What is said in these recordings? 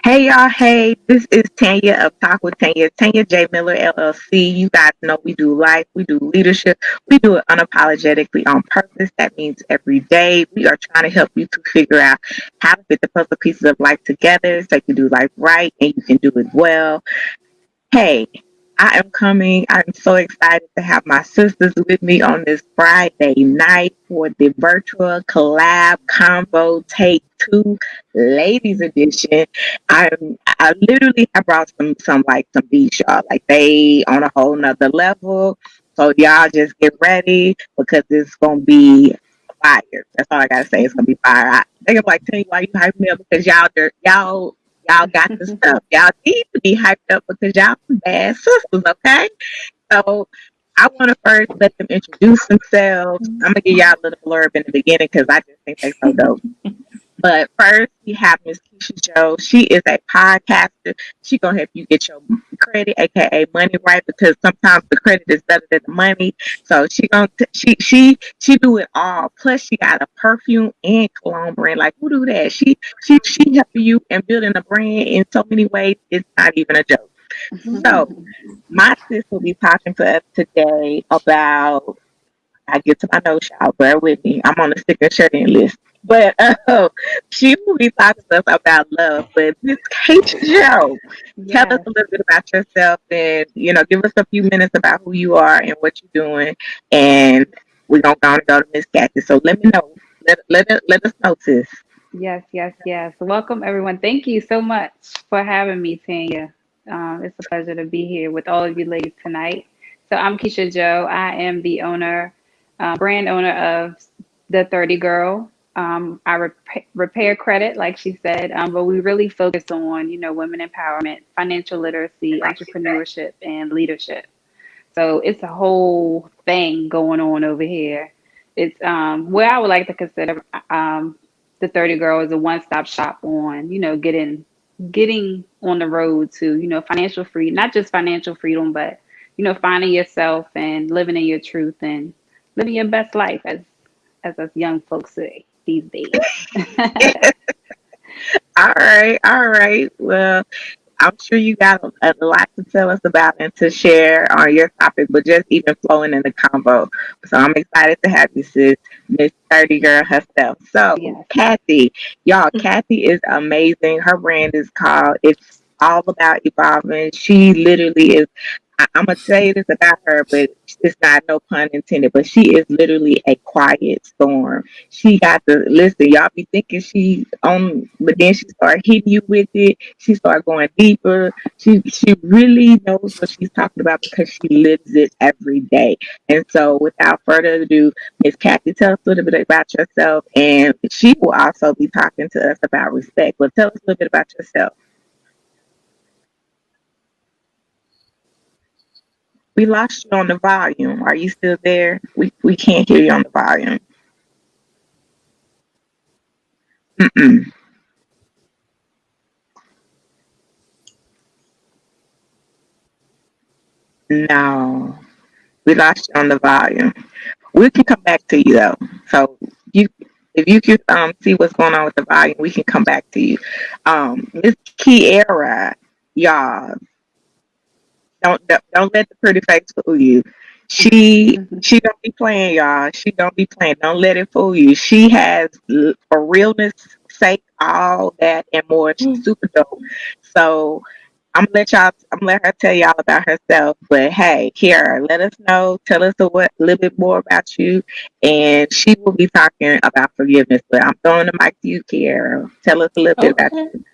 Hey y'all, hey, this is Tanya of Talk with Tanya, Tanya J Miller LLC. You guys know we do life, we do leadership, we do it unapologetically on purpose. That means every day we are trying to help you to figure out how to fit the puzzle pieces of life together so you can do life right and you can do it well. Hey, I am coming. I'm so excited to have my sisters with me on this Friday night for the virtual collab Convo Take Two Ladies Edition. I literally have brought some beach y'all. Like they on a whole nother level. So y'all just get ready because it's gonna be fire. That's all I gotta say. It's gonna be fire. They gonna like tell you why you hype me up because y'all got the stuff. Y'all need to be hyped up because y'all some bad sisters, okay? So I want to first let them introduce themselves. I'm gonna give y'all a little blurb in the beginning because I just think they're so dope. But first, we have Miss Kisha Joe. She is a podcaster. She gonna help you get your credit, aka money, right? Because sometimes the credit is better than the money. So she do it all. Plus, she got a perfume and cologne brand. Like who do that? She helping you and building a brand in so many ways. It's not even a joke. So my sis will be talking to us today about I get to my notes, y'all. Bear with me. I'm on the sticker shirt in list. But she will be talking to us about love. But Miss Kate Joe, tell us Yes, a little bit about yourself and, give us a few minutes about who you are and what you're doing. And we're going to go to Miss Kathy. So let me know. Let us know, sis. yes. Welcome, everyone. Thank you so much for having me, Tanya. It's a pleasure to be here with all of you ladies tonight. So, I'm Keisha Joe. I am the brand owner of the 30 Girl. I repair credit, like she said, but we really focus on, women empowerment, financial literacy, entrepreneurship, and leadership. So it's a whole thing going on over here. It's where I would like to consider the 30 Girl is a one-stop shop on, getting on the road to, financial freedom, not just financial freedom, but, finding yourself and living in your truth and living your best life as us young folks say these days. All right. All right. Well, I'm sure you got a lot to tell us about and to share on your topic, but just even flowing in the combo. So I'm excited to have you, sis, Miss 30 Girl herself. So, Yes. Kathy, y'all, Kathy is amazing. Her brand is called It's All About Evolving. She literally is. I'm gonna say this about her, but it's not no pun intended. But she is literally a quiet storm. She got the listen. Y'all be thinking she on, but then she start hitting you with it. She start going deeper. She really knows what she's talking about because she lives it every day. And so, without further ado, Miss Kathy, tell us a little bit about yourself, and she will also be talking to us about respect. But tell us a little bit about yourself. We lost you on the volume. Are you still there? We can't hear you on the volume. Mm-mm. No, we lost you on the volume. We can come back to you though. So you, if you could see what's going on with the volume, we can come back to you. Miss Kieara, y'all, don't let the pretty face fool you. She don't be playing, y'all. She don't be playing. Don't let it fool you. She has for realness sake all that and more. She's super dope. So I'm gonna let her tell y'all about herself. But hey, Kiara, let us know. Tell us a little bit more about you, and she will be talking about forgiveness. But I'm throwing the mic to you, Kiara. Tell us a little bit about Okay. you.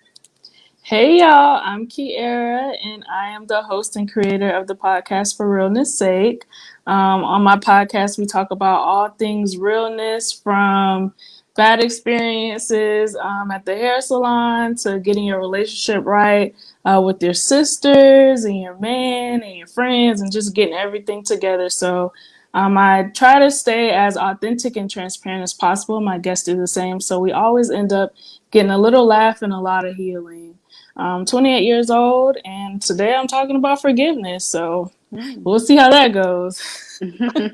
Hey y'all, I'm Kieara and I am the host and creator of the podcast For Realness Sake. On my podcast, we talk about all things realness from bad experiences at the hair salon to getting your relationship right with your sisters and your man and your friends and just getting everything together. So I try to stay as authentic and transparent as possible. My guests do the same. So we always end up getting a little laugh and a lot of healing. I'm 28 years old, and today I'm talking about forgiveness. So Mm. we'll see how that goes.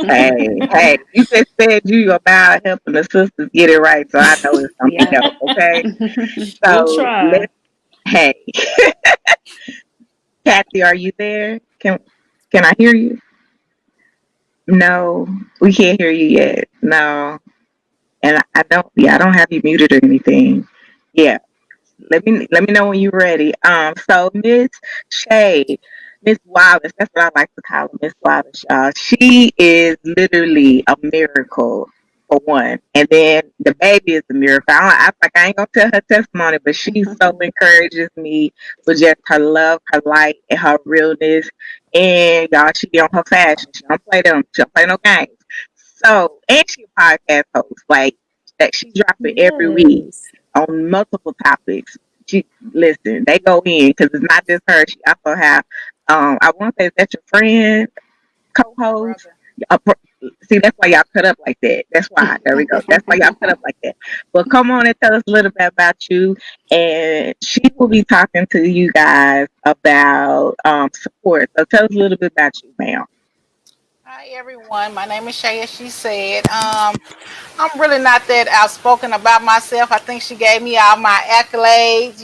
Hey, you just said you about helping the sisters get it right, so I know it's gonna be Yes. dope. Okay, We'll so try. Hey, Kathy, are you there? Can I hear you? No, we can't hear you yet. No, and I don't. Yeah, I don't have you muted or anything. Yeah, let me know when you're ready. So Miss Shay, Miss Wallace, that's what I like to call her, Miss Wallace, y'all. She is literally a miracle for one, and then the baby is a miracle. I ain't gonna tell her testimony, but she so encourages me with just her love, her light, and her realness. And y'all, she be on her fashion. She don't play them. She don't play no games. So, and she a podcast host, like that. She dropping every week Yes. on multiple topics. She listen, they go in because it's not just her. She also have, I want to say, is that your friend, My co-host? brother. Uh, See, that's why y'all cut up like that. That's why. There we go. That's why y'all cut up like that. Well, come on and tell us a little bit about you. And she will be talking to you guys about support. So tell us a little bit about you, ma'am. Hi everyone, my name is Shay, as she said. I'm really not that outspoken about myself. I think she gave me all my accolades,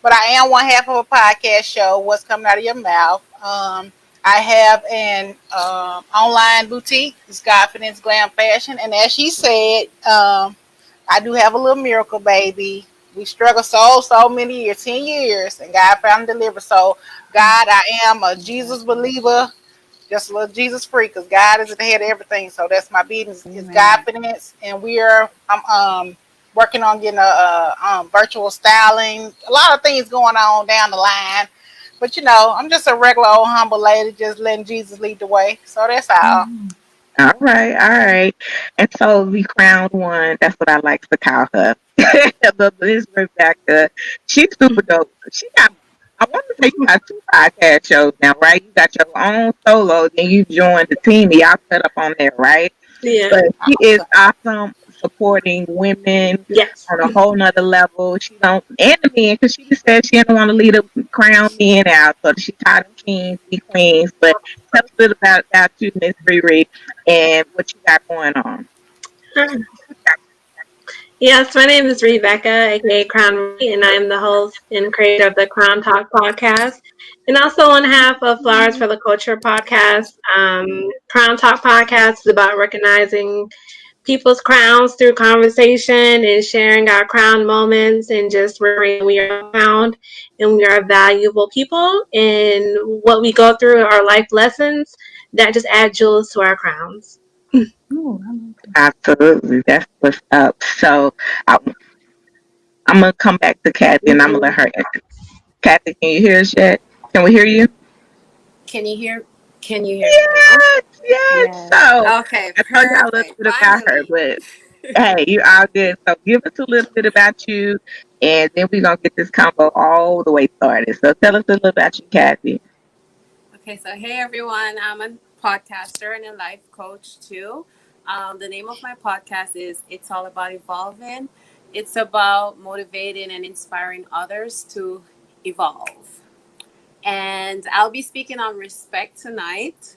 but I am one half of a podcast show, What's Coming Out of Your Mouth. I have an online boutique, it's Confidence Glam Fashion, and as she said, I do have a little miracle baby. We struggled so many years, 10 years, and God found and delivered. So, God, I am a Jesus believer, just a little Jesus free, because God is at the head of everything. So that's my business. It's Amen. Godfidence, and I'm working on getting a virtual styling. A lot of things going on down the line, but I'm just a regular old humble lady, just letting Jesus lead the way. So that's all. Mhm. All right, all right. And so the crowned one, that's what I like to call her. But Miss Rebecca, she's super dope. She got, I want to say you got two podcast shows now, right? You got your own solo, then you joined the team. Y'all set up on there, right? Yeah. But she is Awesome. awesome supporting women Yes. on a whole nother level. She don't, and the men, because she just said she didn't want to leave the crown men out, so she taught them kings be queens. But tell us a bit about you, Miss Riri, and what you got going on. Yes, my name is Rebecca, aka Crown Ray, and I am the host and creator of the Crown Talk podcast, and also one half of Flowers for the Culture podcast. Crown Talk podcast is about recognizing people's crowns through conversation and sharing our crown moments and just remembering we are crowned and we are valuable people and what we go through are life lessons that just add jewels to our crowns. Ooh, I like that. Absolutely, that's what's up. So I'm gonna come back to Kathy, and I'm gonna let her answer. Kathy, can you hear us yet? Can we hear you? Can you hear? Can you hear me now? Yes, yes. Yes. So Okay, I told y'all a little perfect. bit about her, Finally. but hey, you all good. So give us a little bit about you, and then we're gonna get this combo all the way started. So tell us a little about you, Kathy. Okay, so hey everyone, I'm a podcaster and a life coach too. The name of my podcast is It's All About Evolving. It's about motivating and inspiring others to evolve. And I'll be speaking on respect tonight.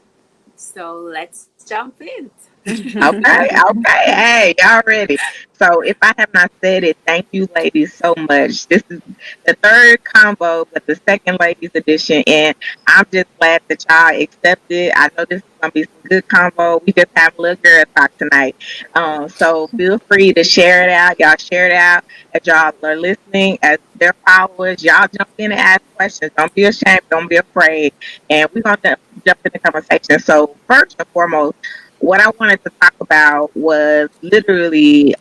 So let's jump in. Okay, okay. Hey, y'all ready? So if I have not said it, thank you, ladies, so much. This is the third combo, but the second ladies edition, and I'm just glad that y'all accepted. I know this is gonna be some good combo. We just have a little girl talk tonight. So feel free to share it out. Y'all share it out as y'all are listening, as their followers. Y'all jump in and ask questions. Don't be ashamed. Don't be afraid. And we're gonna jump in the conversation. So first and foremost, what I wanted to talk about was literally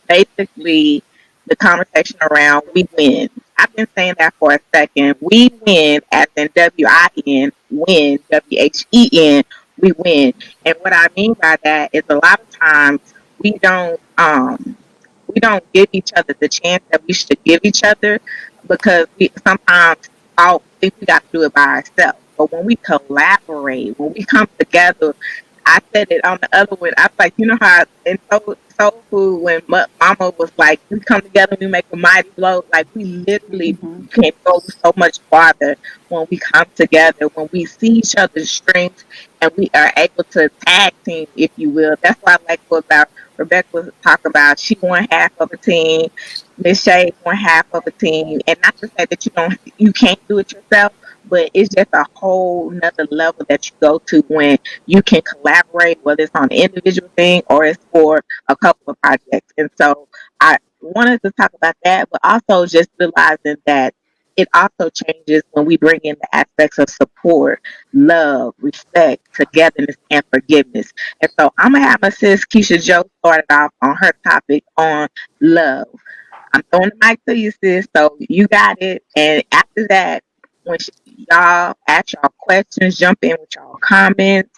basically the conversation around we win. I've been saying that for a second. We win as in WIN, win, WHEN, we win. And what I mean by that is a lot of times we don't we don't give each other the chance that we should give each other because we sometimes all think we got to do it by ourselves. But when we collaborate, when we come together, I said it on the other one. I was like, you know how, and so soul food when Mama was like, "We come together, we make a mighty blow." Like we literally Mhm. can go so much farther when we come together, when we see each other's strengths, and we are able to tag team, if you will. That's what I like about Rebecca was talk about. She one half of a team, Miss Shay one half of a team, and not to say that you can't do it yourself, but it's just a whole nother level that you go to when you can collaborate, whether it's on an individual thing or it's for a couple of projects. And so I wanted to talk about that, but also just realizing that it also changes when we bring in the aspects of support, love, respect, togetherness, and forgiveness. And so I'm gonna have my sis Keisha Joe started off on her topic on love. I'm throwing the mic to you, sis. So you got it. And after that, when y'all ask y'all questions, jump in with y'all comments.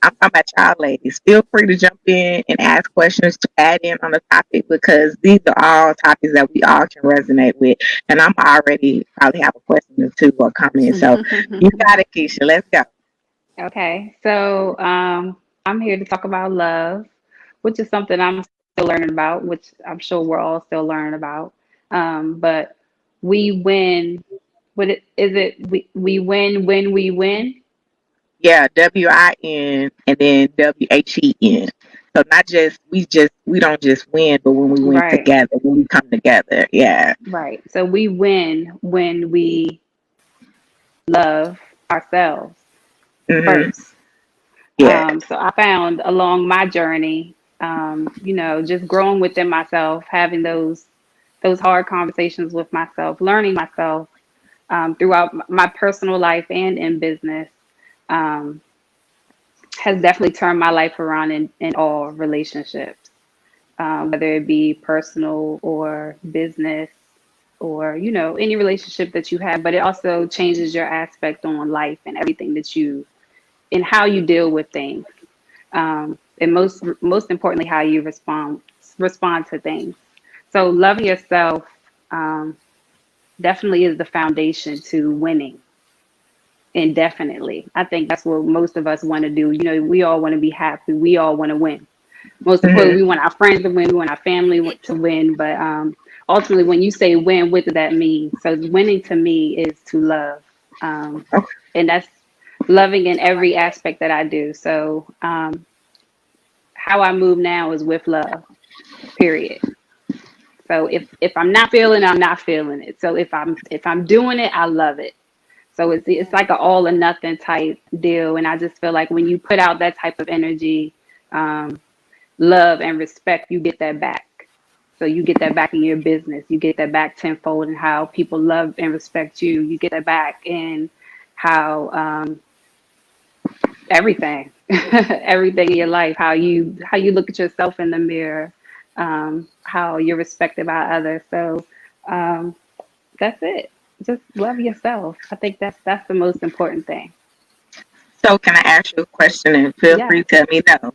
I'm talking about y'all ladies. Feel free to jump in and ask questions to add in on the topic because these are all topics that we all can resonate with. And I'm already probably have a question or two or comment. So you got it, Keisha. Let's go. Okay, so I'm here to talk about love, which is something I'm still learning about, which I'm sure we're all still learning about. But we win. Is it? We win when we win. Yeah, WIN and then WHEN. So not just we don't just win, but when we win Right, together, when we come together. Yeah. right. So we win when we love ourselves Mhm. first. Yeah. So I found along my journey, just growing within myself, having those hard conversations with myself, learning myself throughout my personal life and in business, um, has definitely turned my life around in all relationships, whether it be personal or business or any relationship that you have. But it also changes your aspect on life and everything that you and how you deal with things. And most importantly, how you respond to things. So loving yourself um, definitely is the foundation to winning indefinitely. I think that's what most of us want to do. We all want to be happy. We all want to win. Most importantly, Mhm. we want our friends to win. We want our family to win. But ultimately, when you say win, what does that mean? So winning to me is to love, Okay. and that's loving in every aspect that I do. So how I move now is with love. Period. So if I'm not feeling it, I'm not feeling it. So if I'm doing it, I love it. So it's like an all or nothing type deal. And I just feel like when you put out that type of energy, um, love and respect, you get that back. So you get that back in your business. You get that back tenfold in how people love and respect you. You get that back in how everything, everything in your life, how you look at yourself in the mirror, how you're respected by others. So um, that's it. Just love yourself. I think that's the most important thing. So can I ask you a question and feel free Yes. to tell me no?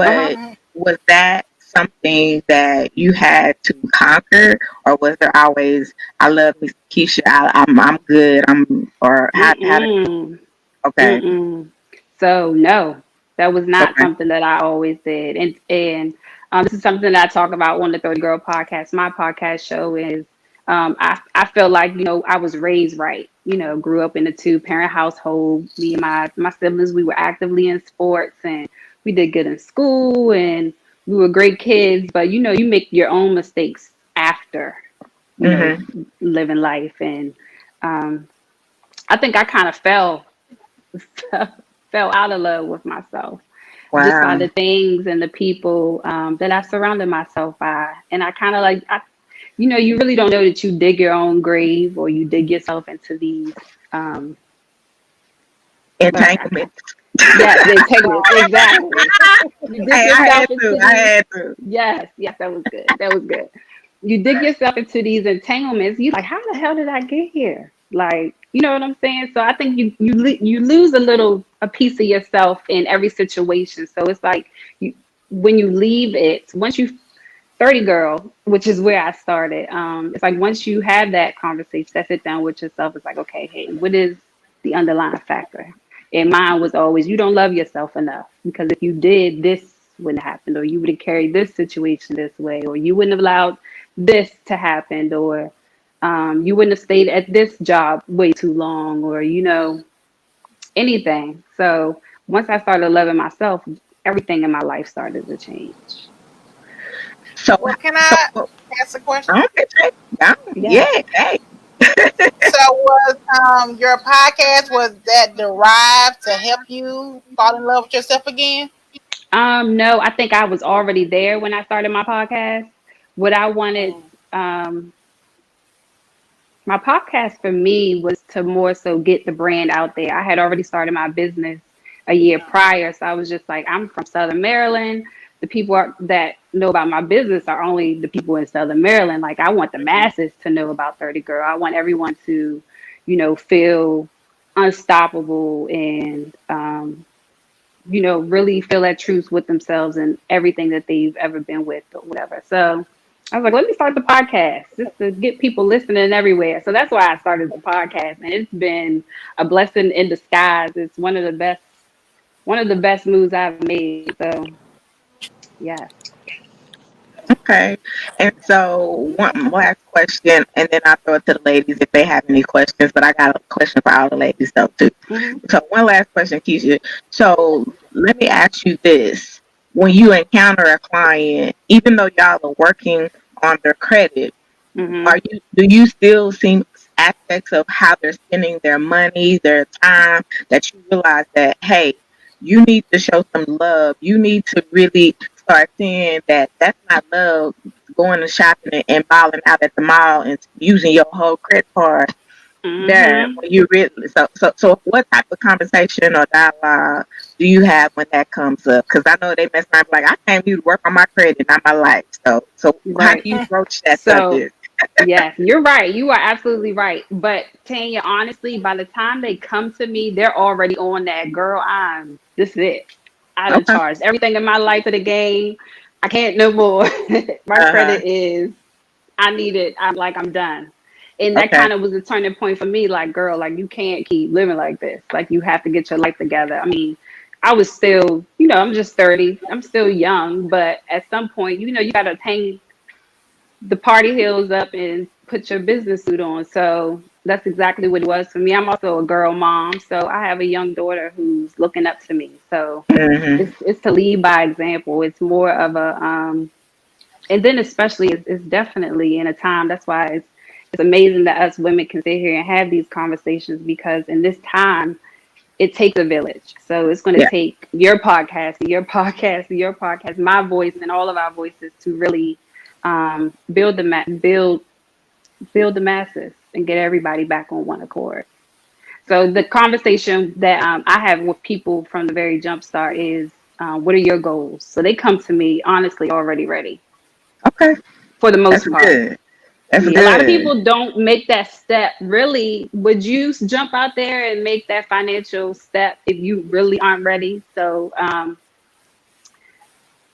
Uh-huh. But was that something that you had to conquer, or was there always I love Miss Keisha, I'm good, or how did Mm-mm. okay. Mm-mm. So no, that was not Okay. something that I always did. And this is something that I talk about on the 30 Girl podcast. My podcast show is I feel like, I was raised right. Grew up in a two-parent household. Me and my siblings, we were actively in sports and we did good in school and we were great kids, but you make your own mistakes after, you know, Mhm. living life. And um I think I kind of fell out of love with myself just by Wow. the things and the people that I surrounded myself by. And I kind of you really don't know that you dig your own grave or you dig yourself into these, um, Entanglement. yes, the entanglements, exactly. You dig Hey, I yourself had to. into I these, had to. yes, yes, that was good. That was good. You dig yourself into these entanglements. You like, how the hell did I get here? Like, you know what I'm saying? So I think you lose a piece of yourself in every situation. So it's like you when you leave it, once you 30 girl, which is where I started. It's like once you have that conversation, that sit down with yourself, it's like, okay, hey, what is the underlying factor? And mine was always you don't love yourself enough because if you did this wouldn't have happened, or you would have carried this situation this way, or you wouldn't have allowed this to happen, or you wouldn't have stayed at this job way too long, or anything. So once I started loving myself, everything in my life started to change. So, Well, can so I ask a question? okay, yeah, Yeah. yeah, hey. So was your podcast, was that derived to help you fall in love with yourself again? No, I think I was already there when I started my podcast. What I wanted, Mm, um, my podcast for me was to more so get the brand out there. I had already started my business a year prior, so I was just like, I'm from Southern Maryland. The people that know about my business are only the people in Southern Maryland. Like, I want the masses to know about 30 Girl. I want everyone to, feel unstoppable and really feel at truth with themselves and everything that they've ever been with or whatever. So I was like, let me start the podcast just to get people listening everywhere. So that's why I started the podcast. And it's been a blessing in disguise. It's one of the best moves I've made. So yes. Okay. And so one last question, and then I'll throw it to the ladies if they have any questions. But I got a question for all the ladies though too. Hmm. So one last question, Keisha. So let me ask you this: when you encounter a client, even though y'all are working on their credit, Hmm. do you still see aspects of how they're spending their money, their time, that you realize that, hey, you need to show some love. You need to really start seeing that that's not love, going to shopping and balling out at the mall and using your whole credit card there Hmm. when you really so what type of conversation or dialogue do you have when that comes up? Because I know they mess around like, I came here to work on my credit, not my life. So how do Right. you broach that So subject? yes, you're right. You are absolutely right. But Tanya, honestly, by the time they come to me, they're already on that girl. This is it. I done Okay. charged everything in my life to the game. I can't no more. My Uh-huh. credit is, I need it. I'm done. And that Okay. kind of was a turning point for me. Like, girl, like you can't keep living like this. Like you have to get your life together. I mean, I was still, I'm just 30. I'm still young, but at some point, you gotta hang the party heels up and put your business suit on. So that's exactly what it was for me. I'm also a girl mom, so I have a young daughter who's looking up to me. So Hmm. it's to lead by example. It's more of a and then especially it's definitely in a time. That's why it's amazing that us women can sit here and have these conversations, because in this time it takes a village. So it's going to Yeah. take your podcast, your podcast, your podcast, my voice, and all of our voices to really build the masses and get everybody back on one accord. So the conversation that I have with people from the very jump start is, what are your goals? So they come to me honestly already ready Okay. for the That's most part. good. That's Yeah, a lot of good. people don't make that step. Really, would you jump out there and make that financial step if you really aren't ready? So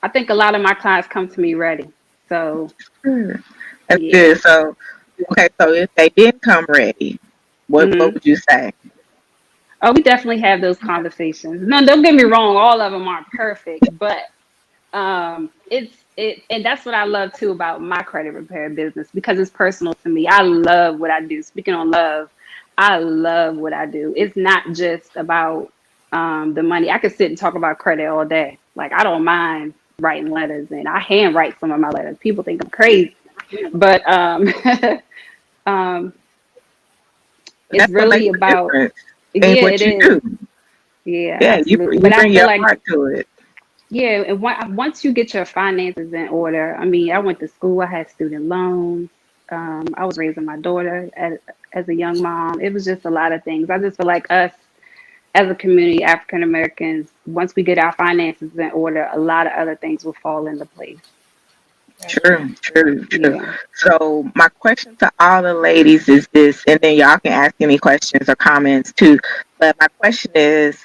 I think a lot of my clients come to me ready. So Good. That's yeah. good. So okay, so if they didn't come ready, what Hmm. would you say? Oh, we definitely have those conversations. No, don't get me wrong. All of them aren't perfect, but and that's what I love too about my credit repair business, because it's personal to me. I love what I do. Speaking on love, I love what I do. It's not just about the money. I could sit and talk about credit all day. Like, I don't mind writing letters, and I handwrite some of my letters. People think I'm crazy, but um, And it's that's what makes really the about, difference in yeah, it what you is. do. Yeah, Yeah, absolutely. you But I bring feel your like, heart to it. yeah, and once you get your finances in order, I mean, I went to school, I had student loans, I was raising my daughter as a young mom. It was just a lot of things. I just feel like us as a community, African Americans, once we get our finances in order, a lot of other things will fall into place. that's true. True, true, true. Yeah. So my question to all the ladies is this, and then y'all can ask any questions or comments too. But my question is,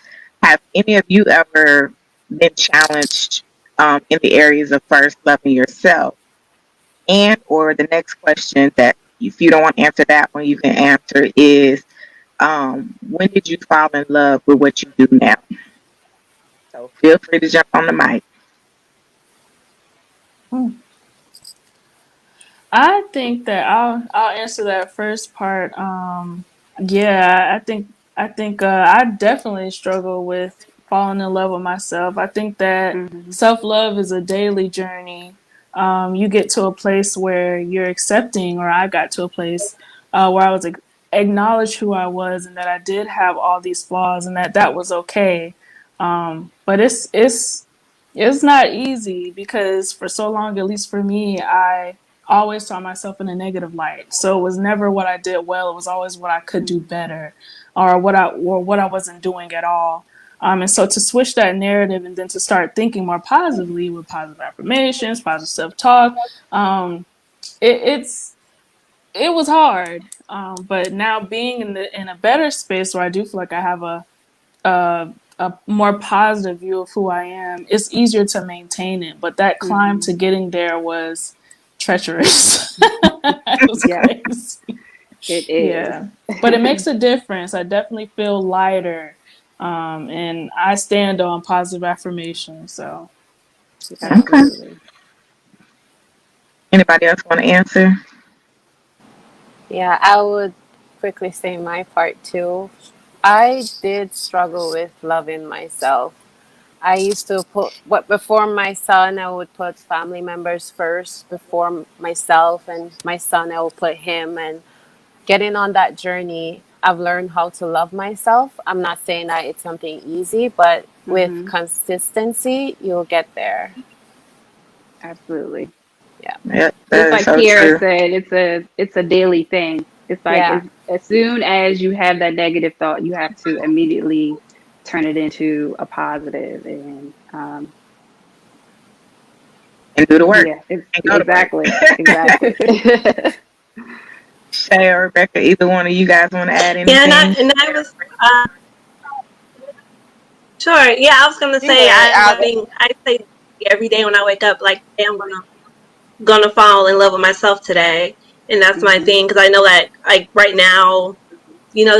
have any of you ever been challenged in the areas of first loving yourself? And or the next question, that if you don't want to answer that one, you can answer is, when did you fall in love with what you do now? So feel free to jump on the mic. I think that I'll answer that first part. Yeah, I think I definitely struggle with falling in love with myself. I think that Mm-hmm. self-love is a daily journey. You get to a place where you're accepting, or I got to a place where I was acknowledge who I was and that I did have all these flaws and that was okay. But it's not easy because for so long, at least for me, I always saw myself in a negative light. So it was never what I did well. It was always what I could do better, or what I wasn't doing at all. And so to switch that narrative and then to start thinking more positively with positive affirmations, positive self talk, it's it was hard. But now being in a better space where I do feel like I have a more positive view of who I am, it's easier to maintain it. But that climb Mm-hmm. to getting there was treacherous. It was Yes, crazy. it is. Yeah. But it makes a difference. I definitely feel lighter. And I stand on positive affirmation. So yeah. Okay. Absolutely. Anybody else want to answer? Yeah, I would quickly say my part too. I did struggle with loving myself. I used to put what before my son, I would put family members first before myself, and my son, I would put him. And getting on that journey, I've learned how to love myself. I'm not saying that it's something easy, but with Mm-hmm. consistency, you'll get there. Absolutely. Yeah. Yep, Just that is like so Kieara true. said, it's a daily thing. It's like Yeah. as soon as you have that negative thought, you have to immediately turn it into a positive, and And do the work. yeah, it's And go to work. exactly, exactly. Shay or Rebecca, either one of you guys want to add Yeah, anything? and I was sure. Yeah, I was gonna You say had I think I say every day when I wake up, like, hey, I'm gonna fall in love with myself today, and that's my Hmm. thing because I know that like right now,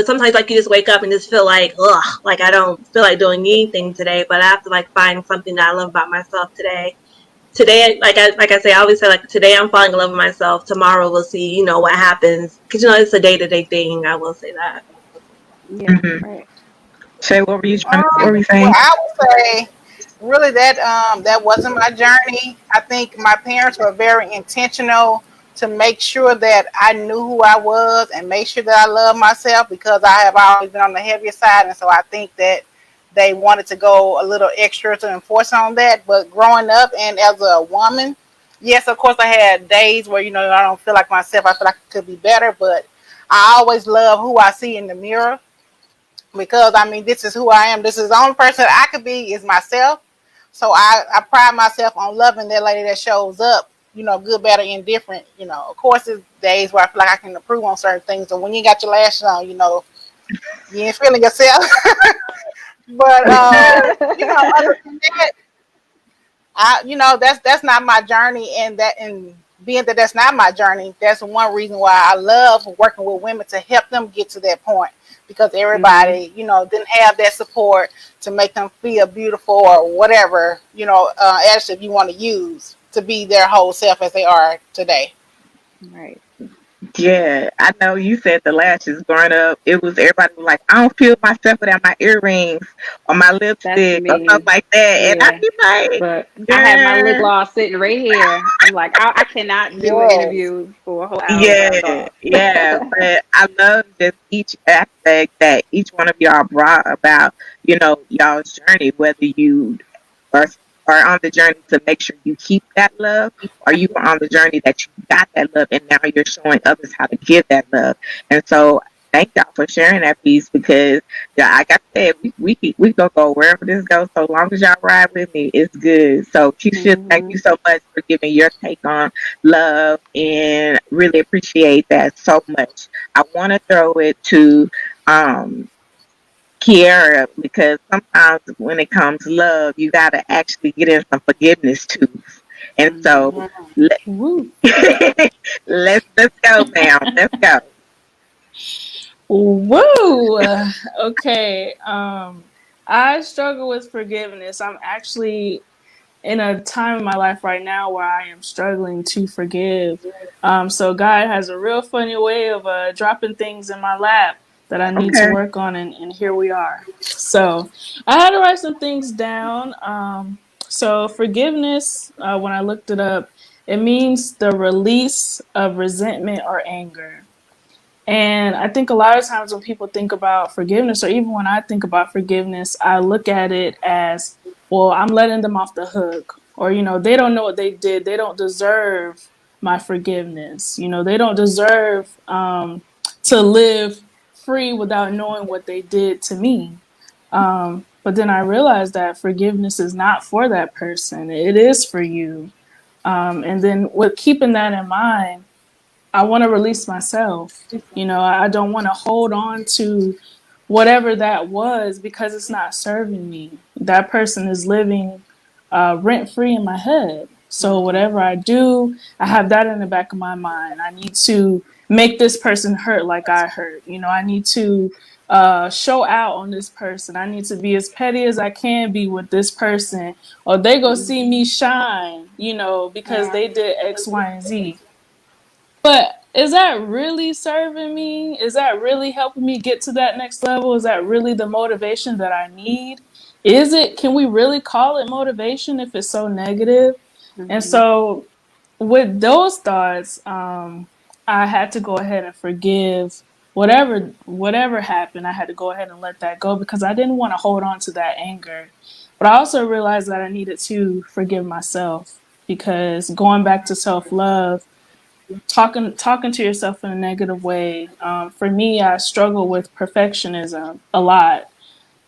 sometimes like you just wake up and just feel like ugh, like I don't feel like doing anything today, but I have to like find something that I love about myself today. Today, like I say, I always say like today I'm falling in love with myself. Tomorrow we'll see, what happens because it's a day to day thing. I will say that. Yeah, Mm-hmm. right. Shay, what were you Well, saying? I would say really that wasn't my journey. I think my parents were very intentional to make sure that I knew who I was and make sure that I loved myself because I have always been on the heavier side, and so I think that they wanted to go a little extra to enforce on that. But growing up and as a woman, yes, of course I had days where I don't feel like myself. I feel like I could be better, but I always love who I see in the mirror because I mean this is who I am. This is the only person I could be is myself. So I pride myself on loving that lady that shows up, good, bad, or indifferent. Of course there's days where I feel like I can improve on certain things. So when you got your lashes on, you ain't feeling yourself. But other than that, that's not my journey, and being that that's not my journey, that's one reason why I love working with women to help them get to that point because Hmm. everybody didn't have that support to make them feel beautiful or whatever adjective you want to use to be their whole self as they are today. Right. Yeah, I know you said the lashes growing up. It was everybody was like, I don't feel myself without my earrings or my That's lipstick or me. something like that. And I Yeah. be like, But I have my lip girl, gloss sitting right here. I'm like, I cannot do an Yes. interview for a whole hour without a yeah, gloss. yeah. But I love just each aspect that each one of y'all brought about, y'all's journey, whether you are are on the journey to make sure you keep that love, or you are on the journey that you got that love and now you're showing others how to give that love. And so thank y'all for sharing that piece because yeah, like I said, we gonna go wherever this goes so long as y'all ride with me, it's good. So Keisha, thank Hmm. you so much for giving your take on love and really appreciate that so much. I wanna throw it to um Kieara, because sometimes when it comes to love, you gotta actually get in some forgiveness too. And so Hmm. Mhm. let, Woo. let's go, ma'am. Let's go. Woo. Okay. I struggle with forgiveness. I'm actually in a time in my life right now where I am struggling to forgive. So God has a real funny way of dropping things in my lap that I need to Okay. work on, and here we are. So I had to write some things down. So forgiveness, when I looked it up, it means the release of resentment or anger. And I think a lot of times when people think about forgiveness, or even when I think about forgiveness, I look at it as, well, I'm letting them off the hook. Or, they don't know what they did. They don't deserve my forgiveness. They don't deserve to live free without knowing what they did to me. But then I realized that forgiveness is not for that person, it is for you. And then with keeping that in mind, I want to release myself. I don't want to hold on to whatever that was because it's not serving me. That person is living rent free in my head. So whatever I do, I have that in the back of my mind. I need to make this person hurt like I hurt. I need to show out on this person. I need to be as petty as I can be with this person, or they go see me shine, because Yeah. they did X, Y, and Z. But is that really serving me? Is that really helping me get to that next level? Is that really the motivation that I need? Is it, can we really call it motivation if it's so negative? And Mm-hmm. so with those thoughts, I had to go ahead and forgive whatever happened. I had to go ahead and let that go because I didn't want to hold on to that anger. But I also realized that I needed to forgive myself because going back to self-love, talking to yourself in a negative way. For me, I struggle with perfectionism a lot.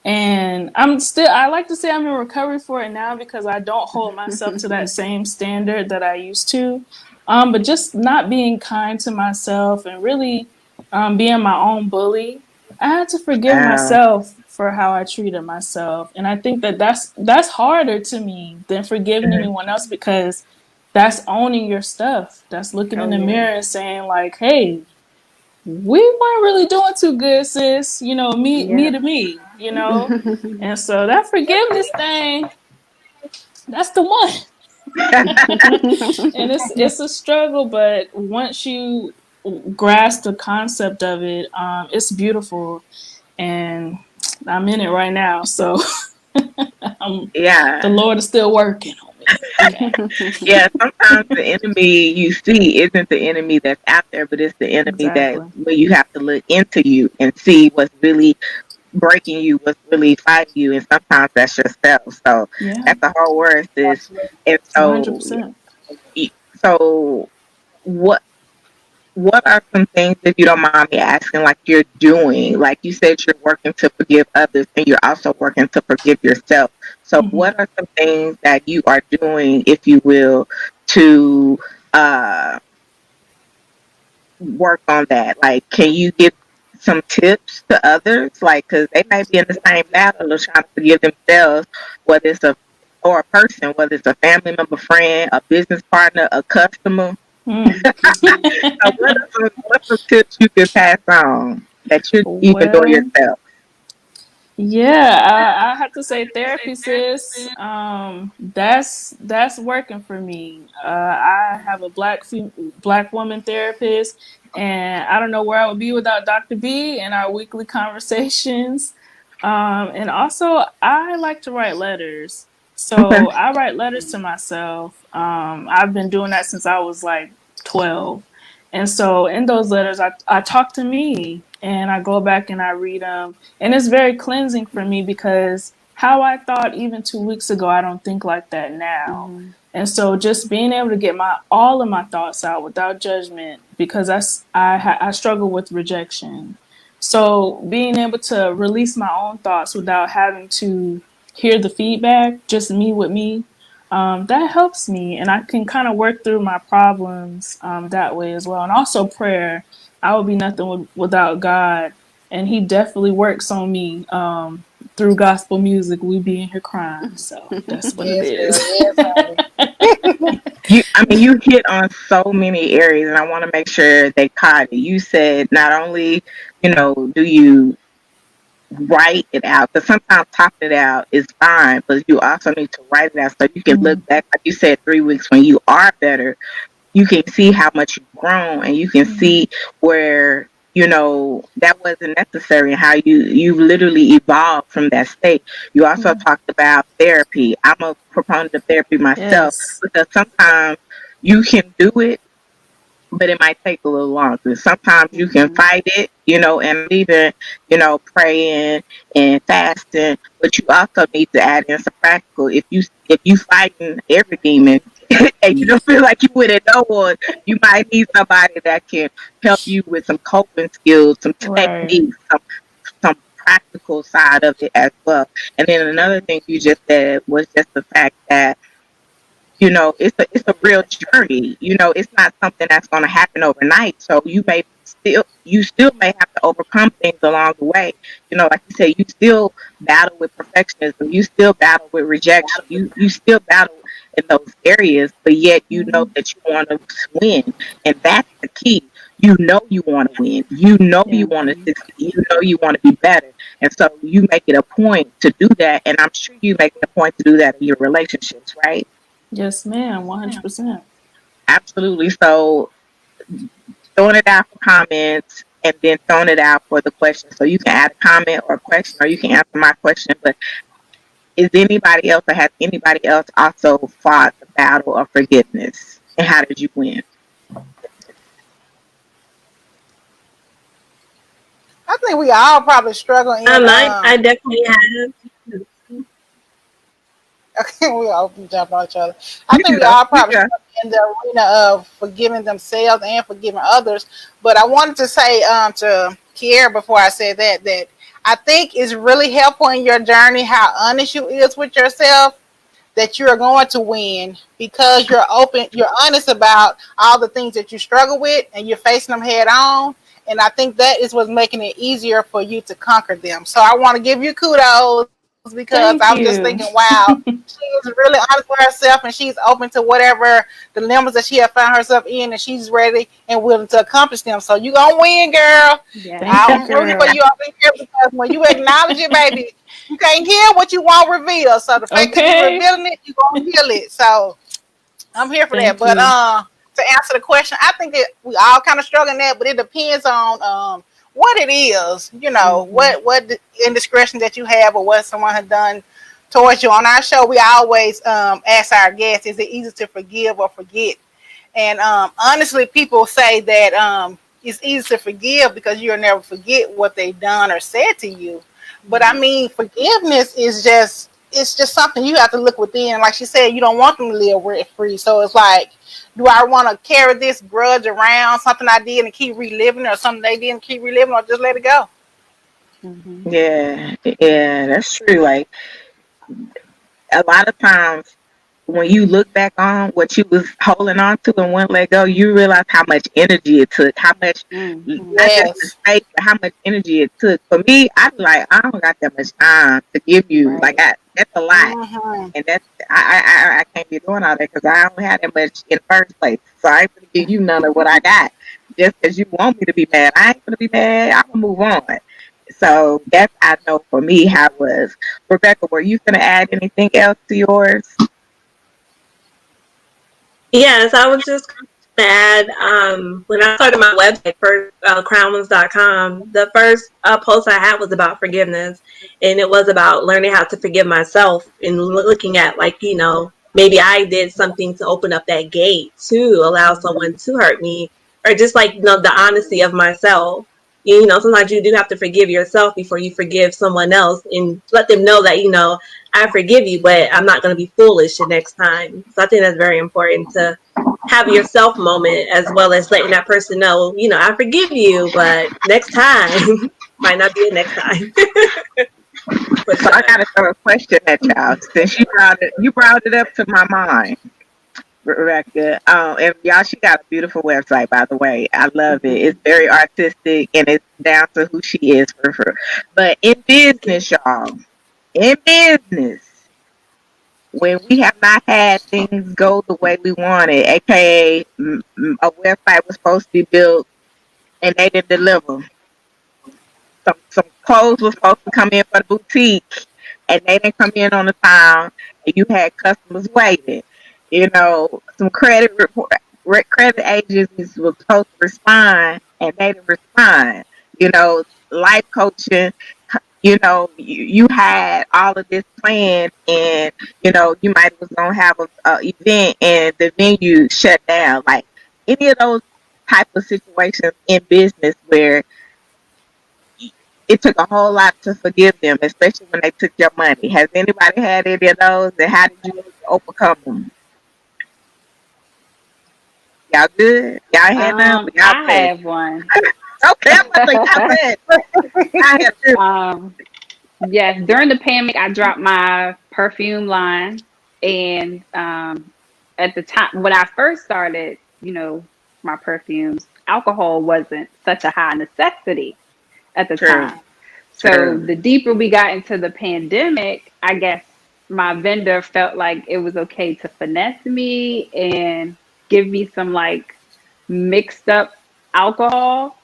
And I like to say I'm in recovery for it now because I don't hold myself to that same standard that I used to. But just not being kind to myself and really being my own bully, I had to forgive Wow. myself for how I treated myself. And I think that that's harder to me than forgiving anyone else because that's owning your stuff. That's looking Oh in the yeah. mirror and saying like, "Hey, we weren't really doing too good, sis. Me Yep. to me. And so that forgiveness thing, that's the one. And it's a struggle, but once you grasp the concept of it, it's beautiful, and I'm in it right now. So Yeah. the Lord is still working on me. Okay. Yeah, sometimes the enemy you see isn't the enemy that's out there, but it's the enemy that Exactly. where you have to look into you and see what's really breaking you, what's really fighting you, and sometimes that's yourself. So Yeah. that's the whole word is. And so, 100%. so what what are some things, if you don't mind me asking, like you're doing? Like you said, you're working to forgive others, and you're also working to forgive yourself. So, Hmm. what are some things that you are doing, if you will, to uh, work on that? Like, can you give some tips to others? Like, because they may be in the same battle of trying to forgive themselves, whether it's a person, whether it's a family member, friend, a business partner, a customer. Mm. So what are some tips you can pass on that you're even doing Well, yourself? yeah, I have to say therapy, sis. That's working for me. I have a black woman therapist, and I don't know where I would be without Dr. B and our weekly conversations. And also, I like to write letters, Okay. so I write letters to myself. I've been doing that since I was like 12. And so in those letters, I talk to me and I go back and I read them, and it's very cleansing for me because how I thought even 2 weeks ago, I don't think like that now. Mm-hmm. And so just being able to get my all of my thoughts out without judgment, because I struggle with rejection. So being able to release my own thoughts without having to hear the feedback, just me with me, that helps me, and I can kind of work through my problems that way as well. And also prayer. I would be nothing without God, and He definitely works on me through gospel music. We be in here crying, so that's what it Yes, girl. is. Yes, honey. I mean, you hit on so many areas, and I want to make sure they caught it. You said not only, do you write it out, because sometimes talking it out is fine, but you also need to write it out so you can look back, like you said, 3 weeks when you are better, you can see how much you've grown, and you can see where, that wasn't necessary, and how you literally evolved from that state. You also talked about therapy. I'm a proponent of therapy myself, Yes. because sometimes you can do it, but it might take a little longer. Sometimes you can fight it, and even, praying and fasting, but you also need to add in some practical. If you fighting every demon and you don't feel like you with it no one, you might need somebody that can help you with some coping skills, some Right. techniques, some practical side of it as well. And then another thing you just said was just the fact that, it's a real journey. It's not something that's going to happen overnight. So you still may have to overcome things along the way. Like you said, you still battle with perfectionism. You still battle with rejection. You still battle in those areas, but yet you know that you want to win, and that's the key. You want to win. You Yeah. want to succeed. You want to be better, and so you make it a point to do that. And I'm sure you make it a point to do that in your relationships, right? Yes, ma'am. 100%. Absolutely. So throwing it out for comments and then throwing it out for the question. So you can add a comment or a question, or you can answer my question. But is anybody else, or has anybody else also fought the battle of forgiveness? And how did you win? I think we all probably struggle in I definitely have. okay, we all can jump on each other. I You think we go. all You probably go. struggle in the arena of forgiving themselves and forgiving others. But I wanted to say to Kieara before I said that I think it's really helpful in your journey how honest you is with yourself, that you're going to win because you're honest about all the things that you struggle with and you're facing them head on. And I think that is what's making it easier for you to conquer them. So I want to give you kudos because I was just Thank thinking, you. wow, she is really honest with herself and she's open to whatever dilemmas that she has found herself in, and she's ready and willing to accomplish them. So you gonna win, girl. Yes. Thank you, I'm rooting for girl. you over here because when you acknowledge it, baby, you can't hear what you won't reveal. So the fact that you're Okay. revealing it, you're gonna heal it. So I'm here for that. Thank But you. to answer the question, I think that we all kind of struggle in that, but it depends on what it is. Mm-hmm. What indiscretion that you have or what someone has done towards you. On our show, we always ask our guests, is it easy to forgive or forget? And honestly, people say that it's easy to forgive because you'll never forget what they've done or said to you. But I Mm-hmm. mean, forgiveness is just it's just something you have to look within. Like she said, you don't want them to live rent free. So it's like, do I want to carry this grudge around, something I did and keep reliving, or something they didn't keep reliving, or just let it go? Mm-hmm. Yeah, yeah, that's true. Like, a lot of times when you look back on what you was holding on to and wouldn't let go, you realize how much energy it took, how much, Mm-hmm. not just the Yes. space, but how much energy it took. For me, I'm like, I don't got that much time to give you. Like, Right. that's a lot. Mm-hmm. And I can't be doing all that because I don't have that much in the first place. So I ain't gonna give you none of what I got. Just because you want me to be mad, I ain't gonna be mad. I'm gonna move on. So that's, I know, for me how it was. Rebecca, were you gonna add anything else to yours? Yes, I was just going to add, when I started my website for crownlands.com, the first post I had was about forgiveness. And it was about learning how to forgive myself and looking at, like, maybe I did something to open up that gate to allow someone to hurt me, or just like, the honesty of myself. Sometimes you do have to forgive yourself before you forgive someone else and let them know that, I forgive you, but I'm not going to be foolish the next time. So I think that's very important to have your self moment as well as letting that person know, I forgive you, but next time might not be a next time. For So I sure. gotta throw a question at y'all since you brought it up to my mind, Rebecca. And y'all, she got a beautiful website, by the way. I love it. Mm-hmm. It's very artistic and it's down to who she is for her. But in business, y'all, in business, when we have not had things go the way we wanted, aka a website was supposed to be built and they didn't deliver. some clothes was supposed to come in for the boutique, and they didn't come in on the time, and you had customers waiting. Some credit agencies was supposed to respond, and they didn't respond. Life coaching. You had all of this planned, and you might was gonna have a event, and the venue shut down. Like any of those type of situations in business where it took a whole lot to forgive them, especially when they took your money. Has anybody had any of those, and how did you overcome them? Y'all good? Y'all had none? Y'all I good? have one. Okay, I'm gonna say y'all good. I have two. Yes, during the pandemic, I dropped my perfume line, and at the time when I first started, my perfumes, alcohol wasn't such a high necessity at the True, time. So true. the deeper we got into the pandemic, I guess my vendor felt like it was okay to finesse me and give me some like mixed up alcohol,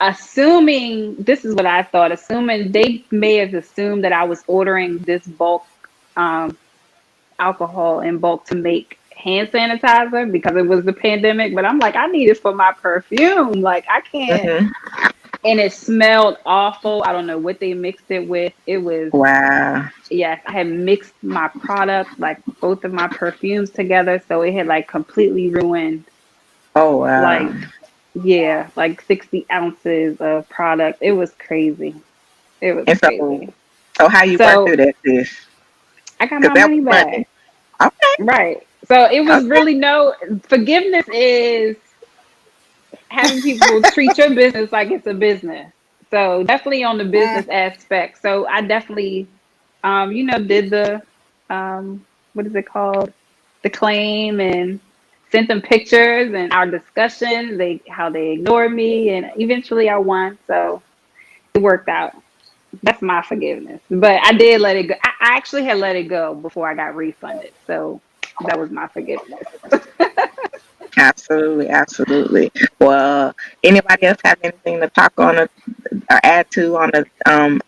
assuming this is what I thought, assuming they may have assumed that I was ordering this bulk um, alcohol in bulk to make hand sanitizer because it was the pandemic. But I'm like, I need it for my perfume. Like, I can't. Hmm. And it smelled awful. I don't know what they mixed it with. It was, Wow. yes, I had mixed my product, like both of my perfumes together. So it had like completely ruined, Oh wow. like, yeah, like 60 ounces of product. It was crazy. It was And so, crazy. so how you work So through that, sis? I got Because my that was money money. back. Okay. Right. So it was Okay. really no forgiveness is having people treat your business like it's a business. So definitely on the business aspect. So I definitely, did the, what is it called? The claim and sent them pictures and our discussion, how they ignored me, and eventually I won. So it worked out. That's my forgiveness. But I did let it go. I actually had let it go before I got refunded. So that was my forgiveness. Absolutely, absolutely. Well, anybody else have anything to talk on or add to on the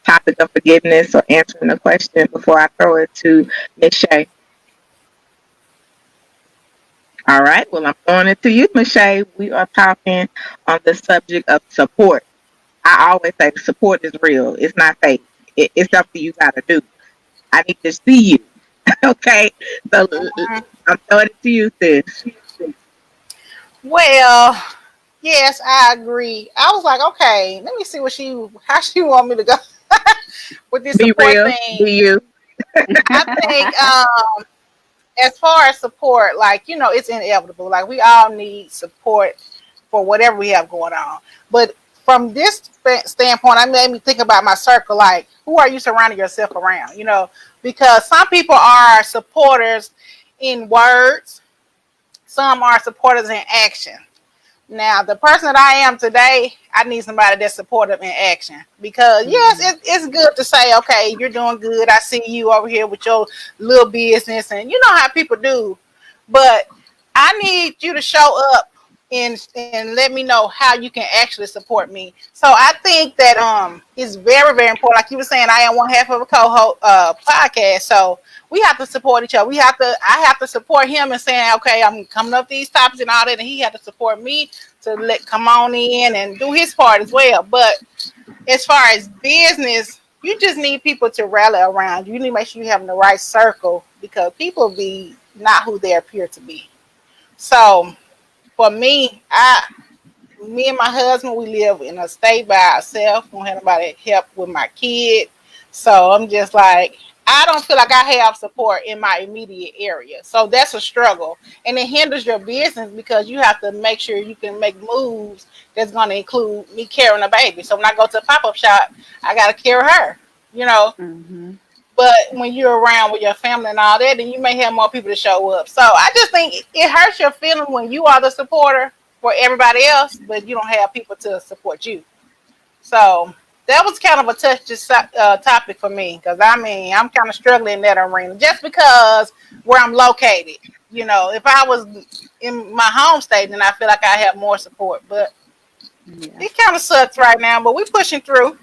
topic of forgiveness or answering the question before I throw it to Miss Shay? All right. Well, I'm throwing it to you, Miss Shay. We are talking on the subject of support. I always say support is real. It's not fake. It's something you got to do. I need to see you. Okay. So I'm throwing it to you, sis. Well, yes, I agree. I was like, okay, let me see how she want me to go with this Be support real. thing. Be you. I think as far as support, like, it's inevitable. Like, we all need support for whatever we have going on. But from this standpoint, I made me think about my circle. Like, who are you surrounding yourself around? Because some people are supporters in words, some are supporters in action. Now, the person that I am today, I need somebody that's supportive in action. Because, yes, Mhm. it's good to say, okay, you're doing good. I see you over here with your little business. And you know how people do. But I need you to show up and let me know how you can actually support me. So I think that it's very, very important. Like you were saying, I am one half of a co-host podcast. So we have to support each other. I have to support him and saying, okay, I'm coming up these topics and all that, and he had to support me to come on in and do his part as well. But as far as business, you just need people to rally around. You need to make sure you have the right circle because people be not who they appear to be. So for me and my husband, we live in a state by ourselves. We don't have nobody help with my kid. So I'm just like, I don't feel like I have support in my immediate area. So that's a struggle. And it hinders your business because you have to make sure you can make moves that's going to include me carrying a baby. So when I go to a pop-up shop, I got to carry her. Mhm. But when you're around with your family and all that, then you may have more people to show up. So I just think it hurts your feeling when you are the supporter for everybody else, but you don't have people to support you. So that was kind of a touchy topic for me because I'm kind of struggling in that arena just because where I'm located. If I was in my home state, then I feel like I have more support. But Yeah. It kind of sucks right now, but we pushing through.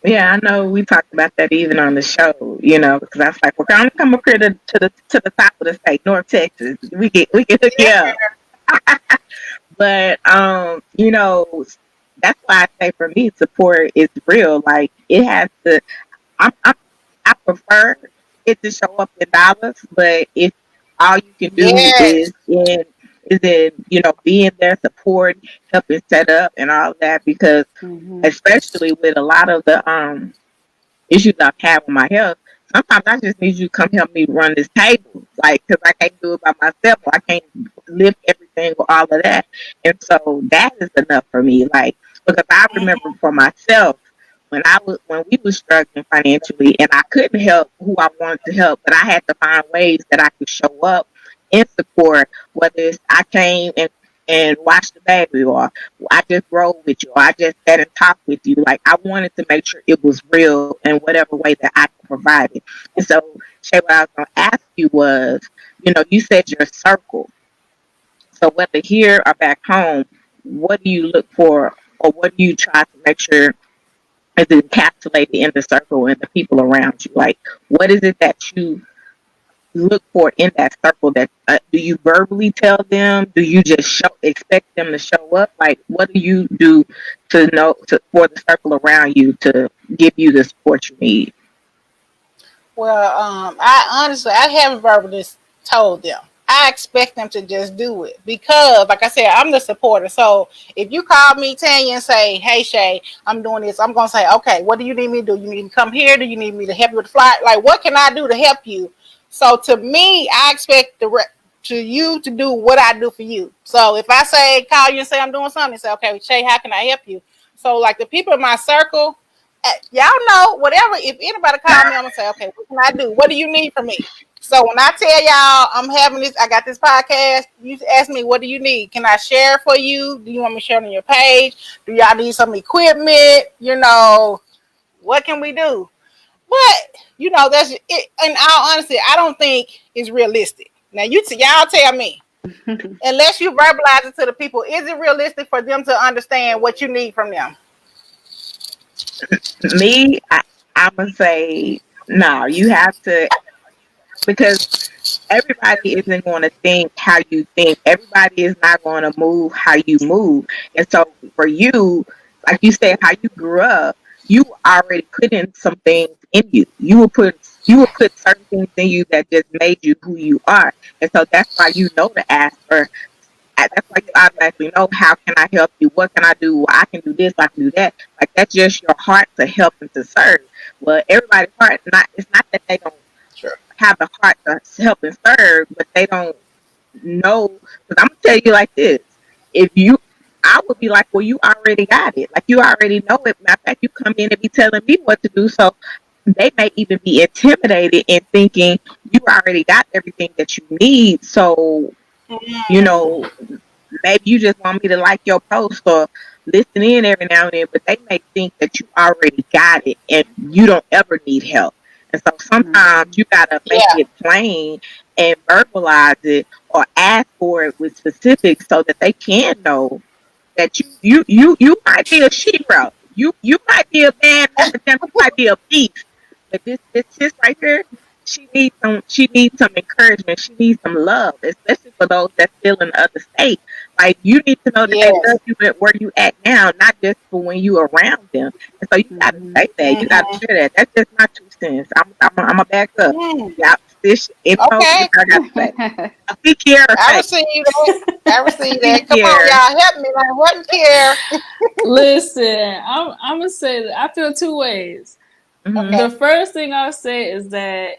Yeah, I know we talked about that even on the show, because I was like, we're gonna come up here to the top of the state, North Texas. We can hook you Yeah. up. But that's why I say for me support is real. Like it has to I'm I prefer it to show up in dollars, but if all you can do Yes. is in being there, support, helping set up and all that, because Mhm. especially with a lot of the issues I've had with my health, sometimes I just need you to come help me run this table. Like, because I can't do it by myself. Or I can't lift everything with all of that. And so that is enough for me. Like, because I remember for myself, when we was struggling financially and I couldn't help who I wanted to help, but I had to find ways that I could show up and support, whether it's I came and watched the baby, or I just rode with you, or I just sat and talked with you. Like I wanted to make sure it was real in whatever way that I could provide it. And so, Shay, what I was going to ask you was, you said your circle. So whether here or back home, what do you look for, or what do you try to make sure is encapsulated in the circle and the people around you? Like, what is it that you look for in that circle? That do you verbally tell them? Do you just expect them to show up? Like, what do you do for the circle around you to give you the support you need? Well, I honestly, I haven't verbally told them. I expect them to just do it because, like I said, I'm the supporter. So if you call me, Tanya, and say, "Hey, Shay, I'm doing this," I'm gonna say, "Okay, what do you need me to do? You need me to come here? Do you need me to help you with the flight? Like, what can I do to help you?" So to me, I expect to you to do what I do for you. So if I say call you and say I'm doing something, say, "Okay, Shay, how can I help you?" So like the people in my circle, y'all know whatever. If anybody call me, I'm gonna say, "Okay, what can I do? What do you need from me?" So when I tell y'all I'm having this, I got this podcast. You ask me, "What do you need? Can I share for you? Do you want me to share it on your page? Do y'all need some equipment? What can we do?" But that's it. In all honesty, I don't think it's realistic. Now y'all tell me. Unless you verbalize it to the people, is it realistic for them to understand what you need from them? Me, I'm gonna say no. You have to, because everybody isn't going to think how you think. Everybody is not going to move how you move. And so for you, like you said, how you grew up, you already put in some things in you. You will put certain things in you that just made you who you are. And so that's why you know to ask for. That's why you automatically know, how can I help you? What can I do? Well, I can do this. I can do that. Like that's just your heart to help and to serve. Well, everybody's heart, not it's not that they don't Sure. have the heart to help and serve, but they don't know. Because I'm gonna tell you like this: if you, I would be like, well, you already got it. Like you already know it. Matter of fact, you come in and be telling me what to do, so they may even be intimidated in thinking you already got everything that you need. So you Mm, know, maybe you just want me to like your post or listen in every now and then, but they may think that you already got it and you don't ever need help. And so sometimes Mhm. you gotta make yeah. it plain and verbalize it or ask for it with specifics so that they can know that you might be a shero. You might be a bad mama, you might be a beast, but this sis right here, she needs some encouragement. She needs some love, especially for those that's still in the other state. Like you need to know that they Yes. love you at where you at now, not just for when you around them. And so you gotta Mhm. say that. You gotta Mm-hmm. share that. That's just my 2 cents. I'm a back up. Mm. Yeah, this this Okay. I gotta say. I see Kiara I say. receive that. I receive See that. Come on, Kiara. y'all, help me. Like, what care? Listen, I'm gonna say that I feel two ways. Hmm. The Okay. first thing I'll say is that,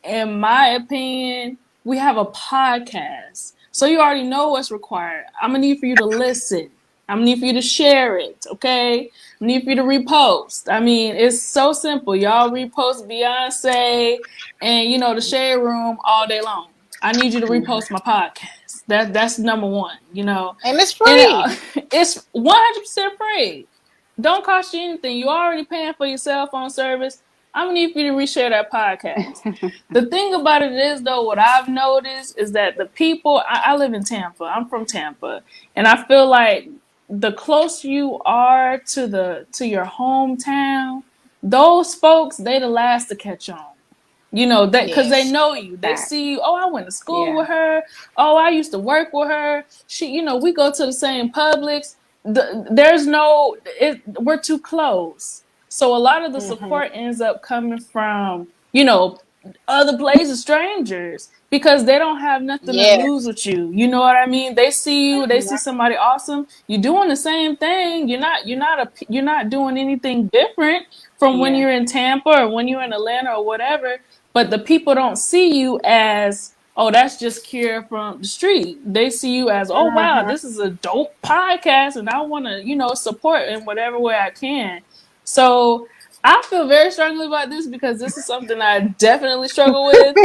in my opinion, we have a podcast. So you already know what's required. I'm gonna need for you to listen. I'm gonna need for you to share it, okay? I need for you to repost. I mean, it's so simple. Y'all repost Beyonce and the Shade Room all day long. I need you to Mhm. repost my podcast. That's number one. And it's And free. it's 100% free. Don't cost you anything. You already paying for your cell phone service. I'm gonna need for you to reshare that podcast. The thing about it is, though, what I've noticed is that the people, I live in Tampa, I'm from Tampa, and I feel like the closer you are to your hometown, those folks, they the last to catch on. You know, that because they Yes. know you, they Fact. see you. Oh, I went to school Yeah. with her. Oh, I used to work with her. She, we go to the same Publix. There's no, we're too close. So a lot of the Mhm. support ends up coming from, other places, strangers, because they don't have nothing to lose Yes. with you. You know what I mean? They see you, they see Mhm. somebody awesome. You're doing the same thing. You're not doing anything different from when Yeah. you're in Tampa or when you're in Atlanta or whatever. But the people don't see you as, oh, that's just Kieara from the street. They see you as, oh wow, Mhm. this is a dope podcast, and I want to, support in whatever way I can. So I feel very strongly about this because this is something I definitely struggle with.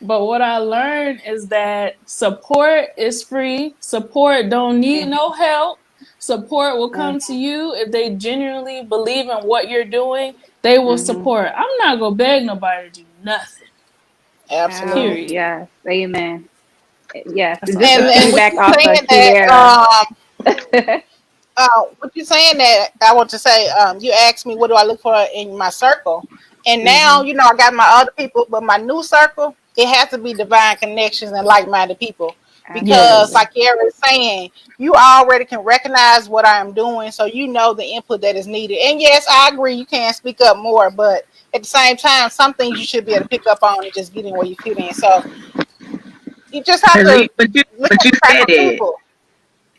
But what I learned is that support is free. Support don't need no help. Support will Mhm. come to you if they genuinely believe in what you're doing. They will Mhm. support. I'm not gonna beg nobody to do nothing. Absolutely. Period. Yes. Amen. Yes. That's all I Just to And got. what piggyback you off of saying that Kieara. what you saying that I want to say, you asked me what do I look for in my circle, and now Mhm. I got my other people, but my new circle it has to be divine connections and like-minded people because, Yes. Absolutely. like Kieara is saying, you already can recognize what I am doing, so you know the input that is needed. And yes, I agree, you can speak up more, but at the same time, some things you should be able to pick up on and just get in where you fit in. So you just have Cause to look but at you the type said of it. people.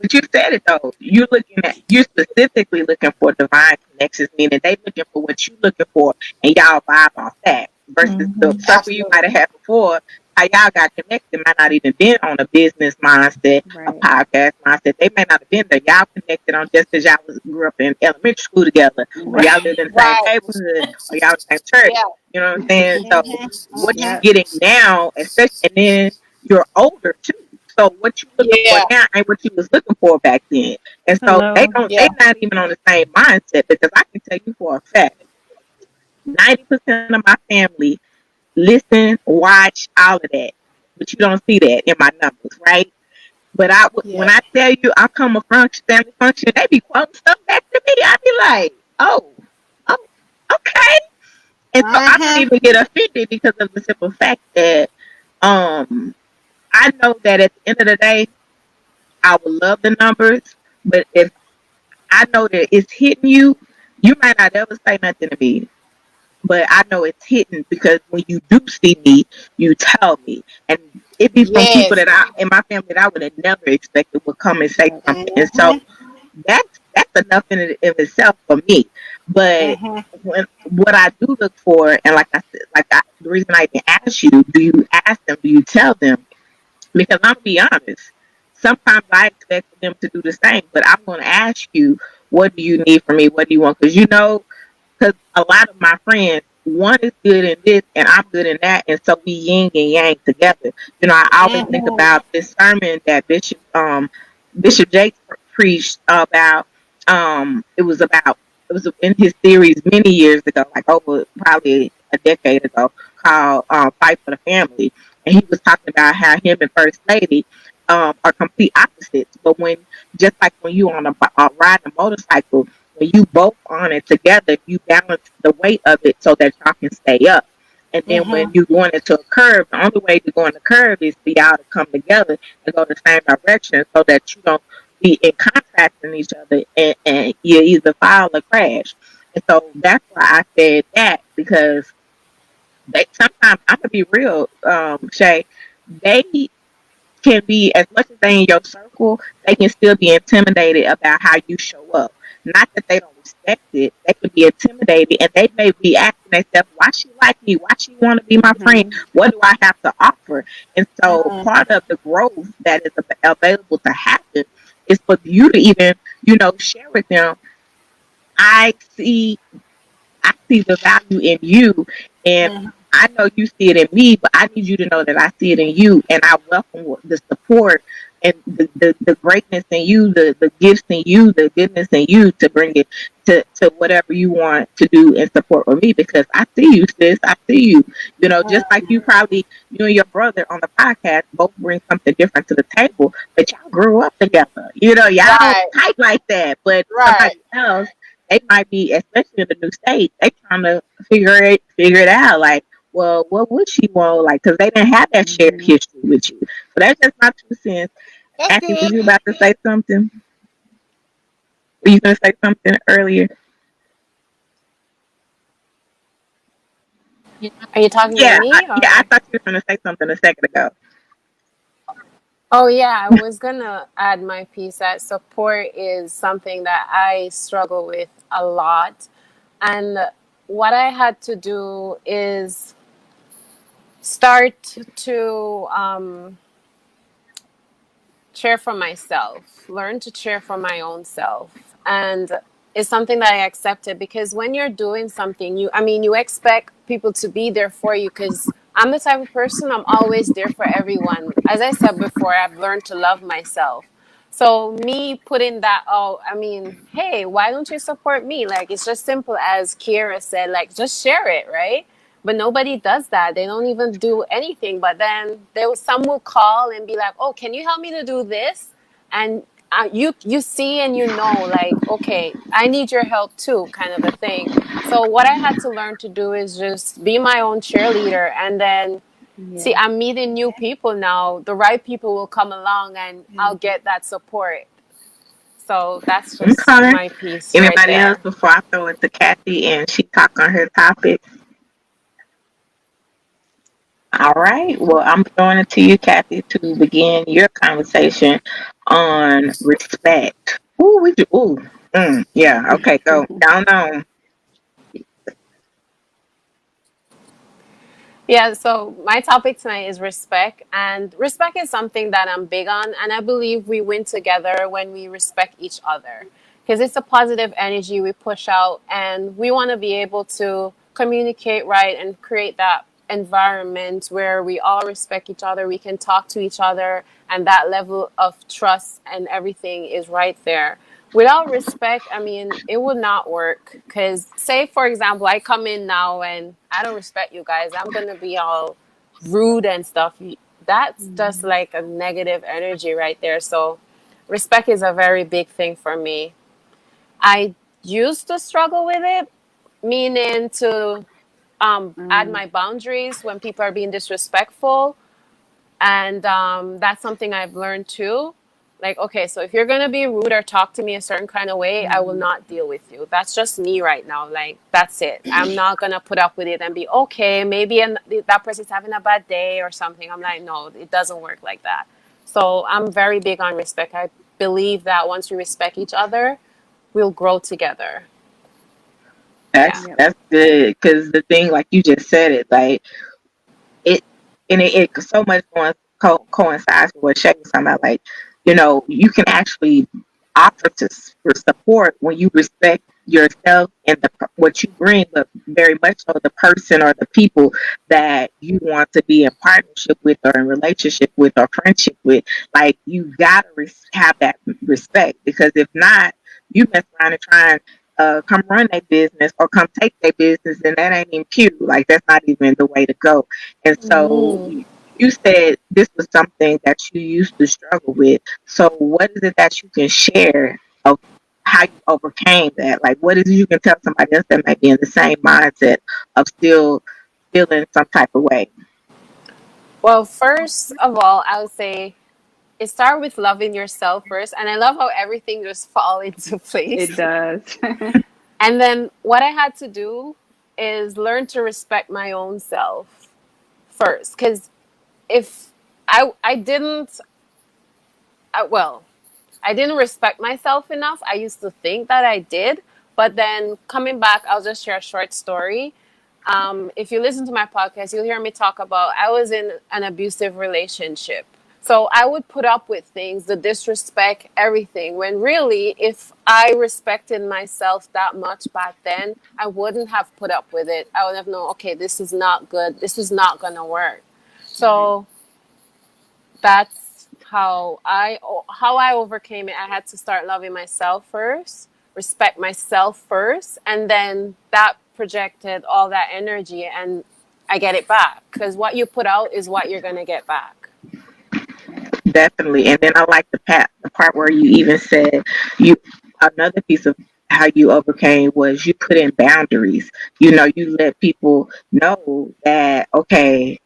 But you said it though. You're specifically looking for divine connections, meaning they looking for what you looking for, and y'all vibe off that. Versus the Mm-hmm. circle you might Absolutely. have had before, how y'all got connected might not even been on a business mindset, a Right. podcast mindset. They may not have been there. Y'all connected on just because y'all grew up in elementary school together, or y'all Mhm. lived in the same Right. neighborhood, or y'all in the same church. Yeah. You know what I'm saying? So Mhm. what you Mhm. Yep. getting now, especially, and then you're older too. So what you looking for Yeah. now ain't what you was looking for back then. And so Hello. Yeah. they not even on the same mindset because I can tell you for a fact, 90% of my family listen, watch, all of that. But you don't see that in my numbers, right? But Yeah. when I tell you I come a family function, they be quoting stuff back to me. I be like, oh, okay. And so I don't Mhm. even get offended because of the simple fact that um I know that at the end of the day, I would love the numbers, but if I know that it's hitting you, you might not ever say nothing to me, but I know it's hitting because when you do see me, you tell me. And it be from people Yes. that in my family that I would have never expected would come and say Right. something. And so Mhm. that's enough in itself for me. But Mhm. what I do look for, and like I said, the reason I even ask you, do you ask them? Do you tell them? Because I'm gonna be honest. Sometimes I expect them to do the same, but I'm gonna ask you, what do you need from me? What do you want? Because a lot of my friends, one is good in this and I'm good in that, and so we yin and yang together. I always think Mhm. about this sermon that Bishop Jakes preached about. It was in his series many years ago, like over probably a decade ago, called "Fight for the Family," and he was talking about how him and First Lady are complete opposites, but just like when you on riding a motorcycle, when you both on it together, you balance the weight of it so that y'all can stay up. And then when Mhm. you going into a curve, the only way to go in the curve is for y'all to come together and go the same direction so that you don't be in contact with each other and you either fall or crash. And so that's why I said that because sometimes I'm gonna be real, Shay, they can be as much as they in your circle, they can still be intimidated about how you show up. Not that they don't respect it, they can be intimidated and they may be asking themselves, why she like me? Why she want to be my friend? Mhm. What do I have to offer? And so Mhm. part of the growth that is available to happen is for you to even, share with them. I see I see the value in you, and Mhm. I know you see it in me, but I need you to know that I see it in you, and I welcome the support. and the greatness in you, the gifts in you, the goodness in you to bring it to whatever you want to do and support with me, because I see you, sis. I see you. You know, just like you probably, you and your brother on the podcast both bring something different to the table, but y'all grew up together. You know, y'all Right, type like that. But right. somebody else, they might be, especially in the new state, they trying to figure it out. Like, well, what would she want? Like, because they didn't have that shared Hmm. history with you. So that's just my 2 cents. That's Kathy, was good. you about to say something? Were you going to say something earlier? Are you talking to Yeah, me yeah. I or? thought you were going to say something a second ago. Oh yeah, I was gonna add my piece that support is something that I struggle with a lot. And what I had to do is start to cheer for myself, learn to cheer for my own self. And it's something that I accepted because when you're doing something, you expect people to be there for you because I'm the type of person, I'm always there for everyone. As I said before, I've learned to love myself. So me putting that, oh, hey, why don't you support me? Like, it's just simple as Kieara said, like, just share it, right? But nobody does that. They don't even do anything. But then some will call and be like, "Oh, can you help me to do this?" And you see and you know, like, okay, I need your help too, kind of a thing. So what I had to learn to do is just be my own cheerleader, and then see, Yeah. I'm meeting new people now. The right people will come along, and I'll Hmm. get that support. So that's just Okay. my piece right Anybody else there. before I throw it to Kathy and she talk on her topic? All right. Well, I'm throwing it to you, Kathy, to begin your conversation on respect. Ooh, we do. Ooh, yeah. Okay, go down on. Yeah, so my topic tonight is respect, and respect is something that I'm big on, and I believe we win together when we respect each other because it's a positive energy we push out, and we want to be able to communicate right and create that environment where we all respect each other, we can talk to each other, and that level of trust and everything is right there. Without respect, it would not work. Because, say, for example, I come in now and I don't respect you guys, I'm going to be all rude and stuff. That's just Hmm. like a negative energy right there. So, respect is a very big thing for me. I used to struggle with it, meaning to add Mm. my boundaries when people are being disrespectful, and that's something I've learned too. Like, okay, so if you're going to be rude or talk to me a certain kind of way, I will Hmm. not deal with you. That's just me right now. Like, that's it. I'm not going to put up with it and be okay. Maybe that person's having a bad day or something. I'm like, no, it doesn't work like that. So I'm very big on respect. I believe that once we respect each other, we'll grow together. Yeah. Yep. That's good, because the thing, like you just said it, like it, and it so much coincides with what Shay was talking about. Like, you know, you can actually offer to for support when you respect yourself and what you bring, but very much so the person or the people that you want to be in partnership with or in relationship with or friendship with. Like, you gotta have that respect, because if not, you mess around and try and come run their business or come take their business, and that ain't even cute. Like, that's not even the way to go. And so Mm. you said this was something that you used to struggle with. So what is it that you can share of how you overcame that? Like, what is it you can tell somebody else that might be in the same mindset of still feeling some type of way? Well, first of all, I would say it started with loving yourself first, and I love how everything just fall into It place. does. And then what I had to do is learn to respect my own self first, because if I didn't, well, I didn't respect myself enough. I used to think that I did, but then coming back, I'll just share a short story. If you listen to my podcast, you'll hear me talk about I was in an abusive relationship. So I would put up with things, the disrespect, everything, when really, if I respected myself that much back then, I wouldn't have put up with it. I would have known, okay, this is not good. This is not going to work. Right. So that's how I overcame it. I had to start loving myself first, respect myself first, and then that projected all that energy, and I get it back, because what you put out is what you're gonna get back. Definitely. And then I like the part where you even said you another piece of how you overcame was you put in boundaries. You let people know that okay,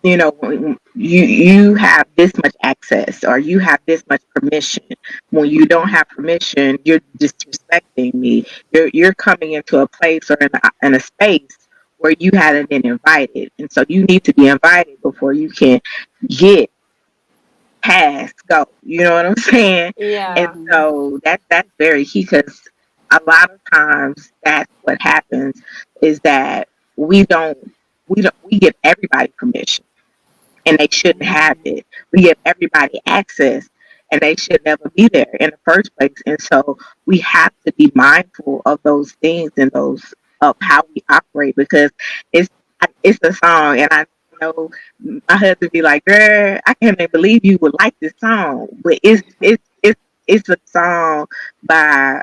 you have this much access or you have this much permission. When you don't have permission, you're disrespecting me. You're coming into a place or in a space where you haven't been invited, and so you need to be invited before you can get past go. You know what I'm saying? And Yeah. Mhm. so that's very key because a lot of times that's what happens is that we don't we give everybody permission and they shouldn't have Mhm. it. We give everybody access and they should never be there in the first place. And so we have to be mindful of those things and those of how we operate because it's it's a song and I know my husband be like, girl, I can't even believe you would like this song. But it's a song by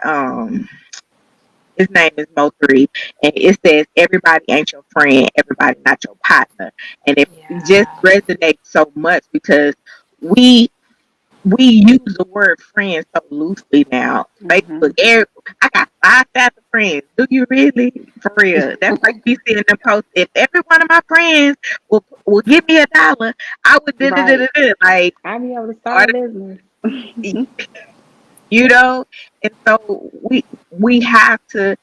his name is Mo3, and it says everybody ain't your friend, everybody not your partner, and it just Yeah. resonates so much because we we use the word friend so loosely now. Facebook, Mhm. I got 5,000 friends. Do you really? For real? That's like you see in the post. If every one of my friends will give me $1, I would Right. like. I'll be able to start a business. you know and so we have to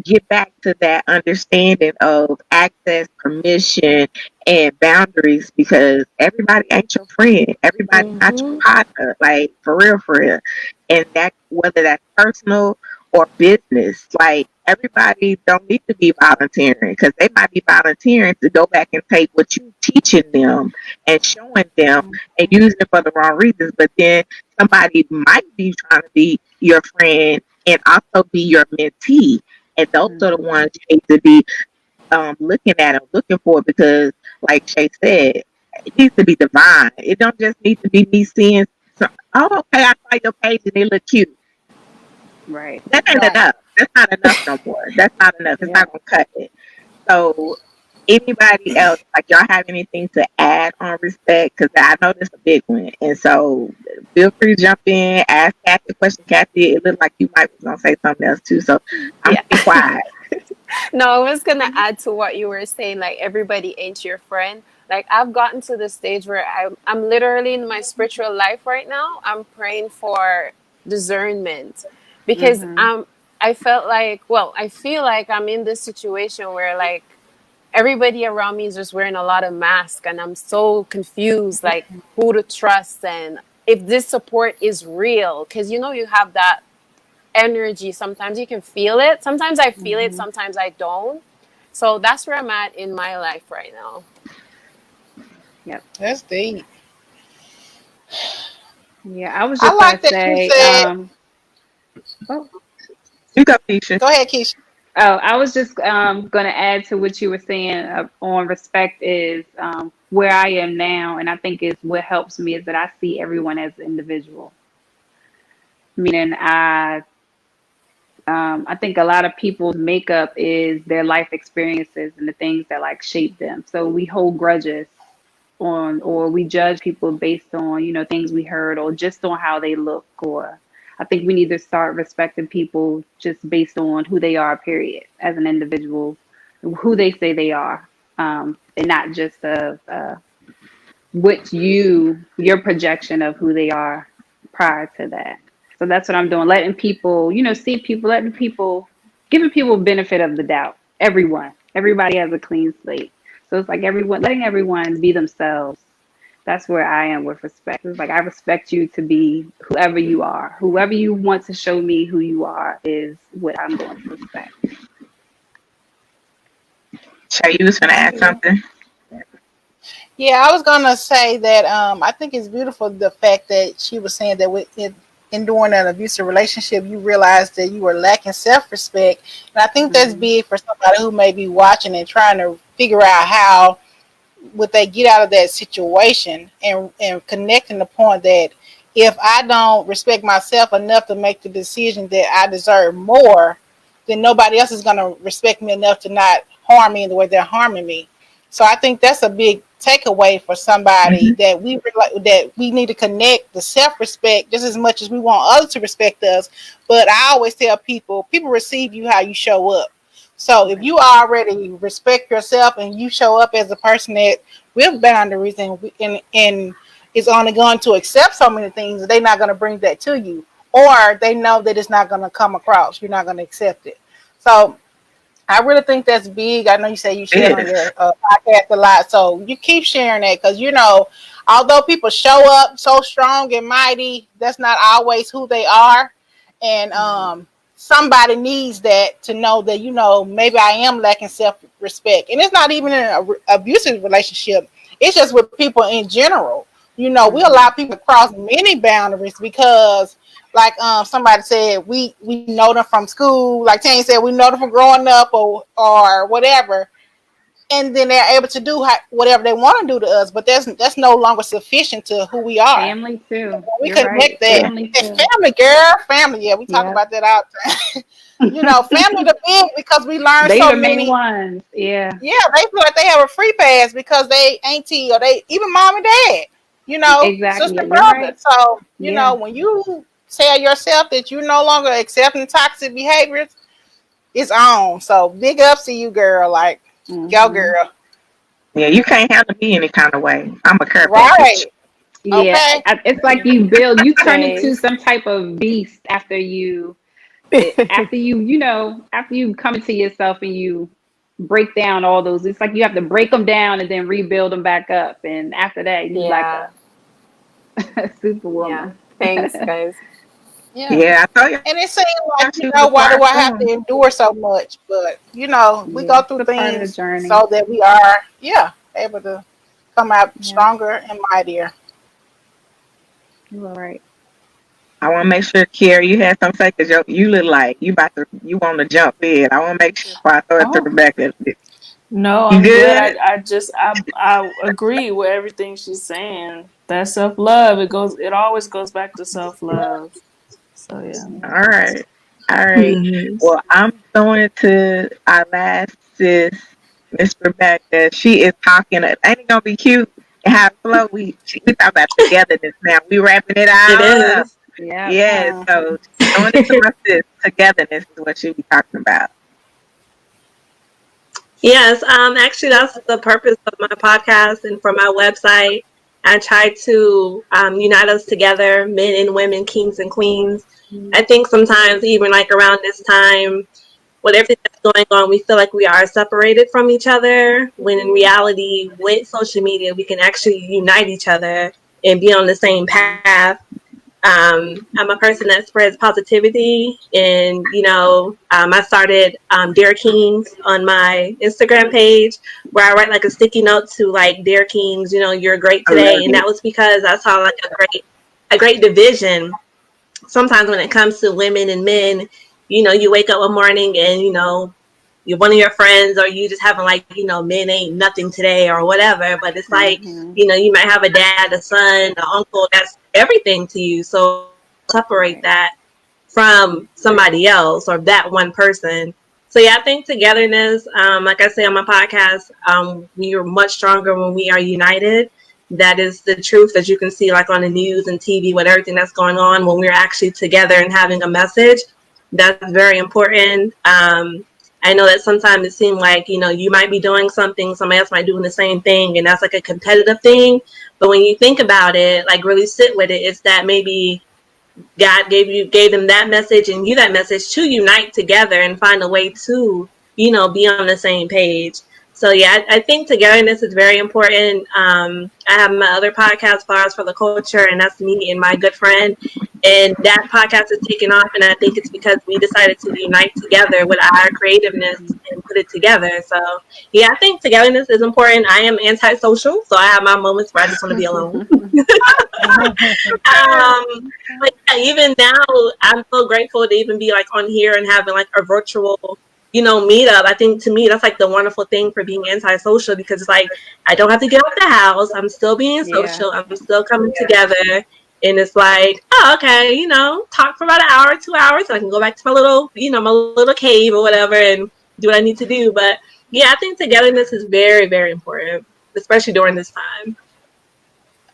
get back to that understanding of access, permission, and boundaries because everybody ain't your friend, everybody not your Mhm. partner, like for real, and that whether that's personal or business, like everybody don't need to be volunteering because they might be volunteering to go back and take what you teaching them and showing them and Mhm. using it for the wrong reasons, but then somebody might be trying to be your friend and also be your mentee. And those are the Mhm. ones you need to be looking at and looking for because, like Shay said, it needs to be divine. It don't just need to be me seeing, oh, okay, I saw your page and they look cute. Right. That ain't Right. enough. That's not enough no more. That's not enough. It's Yeah. not going to cut it. So, anybody else, like y'all have anything to add on respect? Because I know this is a big one. And so, feel free to jump in, ask Kathy a question. Kathy, it looked like you might be going to say something else too. So, I'm Yeah. going to be quiet. No, I was gonna add to what you were saying. Like, everybody ain't your friend. Like, I've gotten to the stage where I'm literally in my spiritual life right now. I'm praying for discernment because Mhm. I felt like, well, I feel like I'm in this situation where, like, everybody around me is just wearing a lot of masks, and I'm so confused, like, who to trust and if this support is real. Because you have that energy. Sometimes you can feel it. Sometimes I feel it, Mhm. sometimes I don't. So that's where I'm at in my life right now. Yep. That's deep. Yeah. I was I just gonna like that you say. said. Oh. You go, Keisha. Go ahead, Keisha. Oh, I was just going to add to what you were saying on respect is where I am now, and I think is what helps me is that I see everyone as an individual. Meaning, I think a lot of people's makeup is their life experiences and the things that like shape them. So we hold grudges on, or we judge people based on things we heard or just on how they look. Or I think we need to start respecting people just based on who they are, period, as an individual, who they say they are, and not just your projection of who they are prior to that. So that's what I'm doing, letting people, see people, letting people, giving people benefit of the doubt. Everybody has a clean slate. So it's like letting everyone be themselves. That's where I am with respect. It's like I respect you to be whoever you are. Whoever you want to show me who you are is what I'm going to respect. Shay, you was going to add something? Yeah, I was gonna say that I think it's beautiful the fact that she was saying that in doing an abusive relationship, you realized that you were lacking self respect, and I think that's Hmm. big for somebody who may be watching and trying to figure out how would they get out of that situation, and connecting the point that if I don't respect myself enough to make the decision that I deserve more, then nobody else is going to respect me enough to not harm me in the way they're harming me. So I think that's a big takeaway for somebody, Mhm. that we need to connect the self-respect just as much as we want others to respect us. But I always tell people receive you how you show up. So if Right. you already respect yourself and you show up as a person that with boundaries and is only going to accept so many things, they're not going to bring that to you, or they know that it's not going to come across. You're not going to accept it. So I really think that's big. I know you say you share it on Yes. your podcast a lot, so you keep sharing that, because although people show up so strong and mighty, that's not always who they are, and Right. somebody needs that to know that maybe I am lacking self respect, and it's not even in an abusive relationship. It's just with people in general. We allow Mhm. people to cross many boundaries because like somebody said, we know them from school. Like Tanya said, we know them from growing up or whatever, and then they're able to do whatever they want to do to us. But that's no longer sufficient to who we are. Family too. When we You're right. connect that, Yeah. Family and too. family, girl, family. Yeah, we talk Yep. about that all the time. Family the big because we learn They so the main many. ones. Yeah. Yeah, they feel like they have a free pass because they auntie or they even mom and dad, Exactly. sister, You're brother. right. So, Yeah. when you tell yourself that you're no longer accepting toxic behaviors, it's on. So big ups to you, girl. Like, go Mhm. girl. Yeah, you can't handle me any kind of way. I'm a care package. Right. Yeah. Okay. It's like you turn into Same. some type of beast after you come into yourself and you break down all those. It's like you have to break them down and then rebuild them back up. And after that, you like Yeah. a Yeah. superwoman. Thanks, guys. Yeah. Yeah, I told you And it seems like, she was a why do fire I have to storm. endure so much? But, we Yeah, go it's through a part of the things journey. so that we are, able to come out Yeah, stronger and mightier. you are right. I want to make sure, Kieara, you had something to say because you look like you want to jump in. I want to make sure before I throw it to Oh, the back of it. no, You I'm good. good? I agree with everything she's saying. That self love, it always goes back to self love. So yeah. All right. All right. Yes. Well, I'm throwing it to our last sis, Miss Rebecca. She is talking. Ain't it gonna be cute? And how it flow? We talk about togetherness now. We wrapping it It all up. is. Yep. Yeah. Mhm. So throwing it to my sis. Togetherness is what she be talking about. Yes, actually, that's the purpose of my podcast and for my website. I try to unite us together, men and women, kings and queens. I think sometimes, even like around this time, with everything that's going on, we feel like we are separated from each other, when in reality, with social media, we can actually unite each other and be on the same Mhm. path. I'm a person that spreads positivity, and I started Dare Kings on my Instagram page, where I write like a sticky note to like Dare Kings, you're great I love today, and that it. was because I saw like a great division. Sometimes when it comes to women and men, you wake up one morning and you're one of your friends, or you just having like men ain't nothing today or whatever, but it's like Mhm. you might have a dad, a son, an uncle that's everything to you, so separate Right. that from somebody else or that one person. So yeah, I think togetherness, like I say on my podcast, we are much stronger when we are united. That is the truth, as you can see like on the news and TV with everything that's going on. When we're actually together and having a message, that's very important. I know that sometimes it seems like you might be doing something, somebody else might be doing the same thing, and that's like a competitive thing. But when you think about it, like really sit with it, it's that maybe God gave them that message and you that message to unite together and find a way to, be on the same page. So yeah, I think togetherness is very important. I have my other podcast, Flowers for the Culture, and that's me and my good friend. And that podcast is taking off, and I think it's because we decided to unite together with our creativeness and put it together. So yeah, I think togetherness is important. I am antisocial, so I have my moments where I just want to be alone. But yeah, even now, I'm so grateful to even be like on here and having like a virtual meet up. I think to me that's like the wonderful thing for being antisocial, because it's like I don't have to get out the house. I'm still being Yeah. social. I'm still coming together. And it's like, oh, okay, talk for about an hour, 2 hours. I can go back to my little cave or whatever and do what I need to do. But yeah, I think togetherness is very, very important, especially during this time.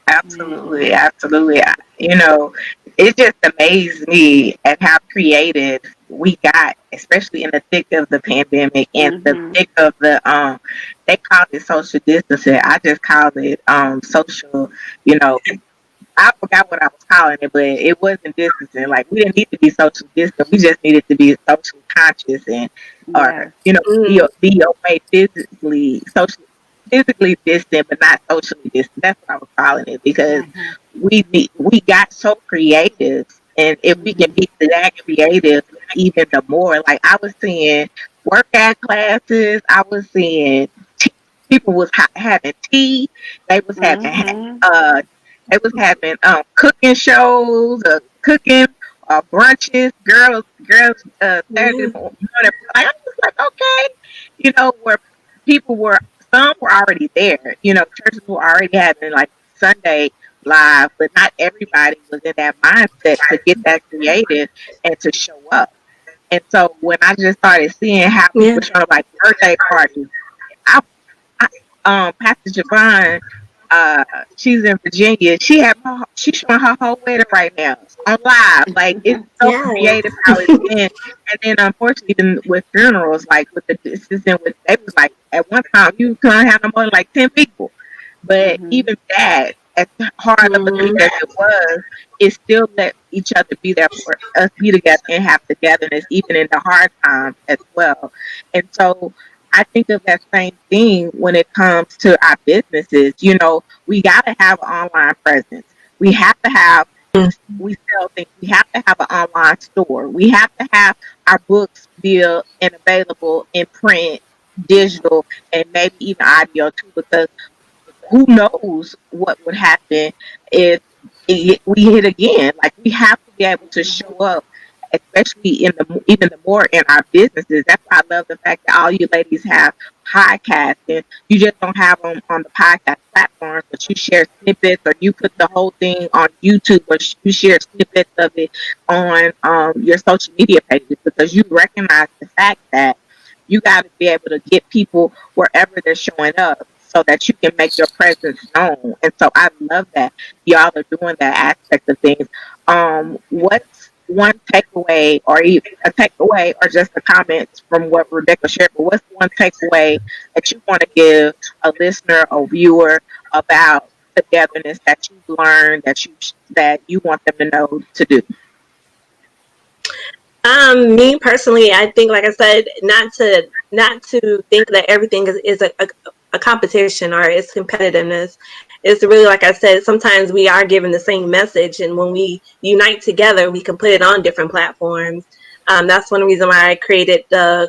Absolutely, absolutely. You know, it just amazed me at how creative we got, especially in the thick of the pandemic and the Mm-hmm. thick of the they call it social distancing. I just call it social, you know, I forgot what I was calling it, but it wasn't distancing. Like we didn't need to be social distant. We just needed to be socially conscious and, or Yes. be Mm, be away physically distant, but not socially distant. That's what I was calling it because Mm-hmm. we got so creative, and if we can Mm-hmm. be that creative, even the more. Like I was seeing workout classes, I was seeing people was having tea. They was having Mm-hmm. uh cooking shows, cooking brunches, girls Saturday yeah. morning. Like I'm just like, okay, where people were, some were already there. Churches were already having like Sunday live, but not everybody was in that mindset to get that creative and to show up. And so when I just started seeing how Yeah. people showing up like birthday parties, I I, Pastor Javon, uh, she's in Virginia. She's showing her whole wedding right now on live. Like it's so Yeah. creative how it's been. And then unfortunately, even with funerals, like with the distance and with they was like at one time you couldn't have no more than like 10 people. But Mm-hmm. even that, as hard of a thing Mm-hmm. as it was, it still let each other be there for us, be together and have togetherness, even in the hard times as well. And so I think of that same thing when it comes to our businesses. We got to have an online presence. We have to have, we sell things. We have to have an online store. We have to have our books built and available in print, digital, and maybe even audio too, because who knows what would happen if we hit again. Like we have to be able to show up, especially even the more in our businesses. That's why I love the fact that all you ladies have podcasts, and you just don't have them on the podcast platforms, but you share snippets, or you put the whole thing on YouTube, or you share snippets of it on your social media pages, because you recognize the fact that you got to be able to get people wherever they're showing up so that you can make your presence known. And so I love that y'all are doing that aspect of things. What's one takeaway, or even a takeaway, or just a comment from what Rebecca shared? But what's one takeaway that you want to give a listener or viewer about togetherness that you've learned that you want them to know to do? Me personally, I think, like I said, not to think that everything is a competition or it's competitiveness. It's really, like I said, sometimes we are given the same message, and when we unite together, we can put it on different platforms. That's one reason why I created the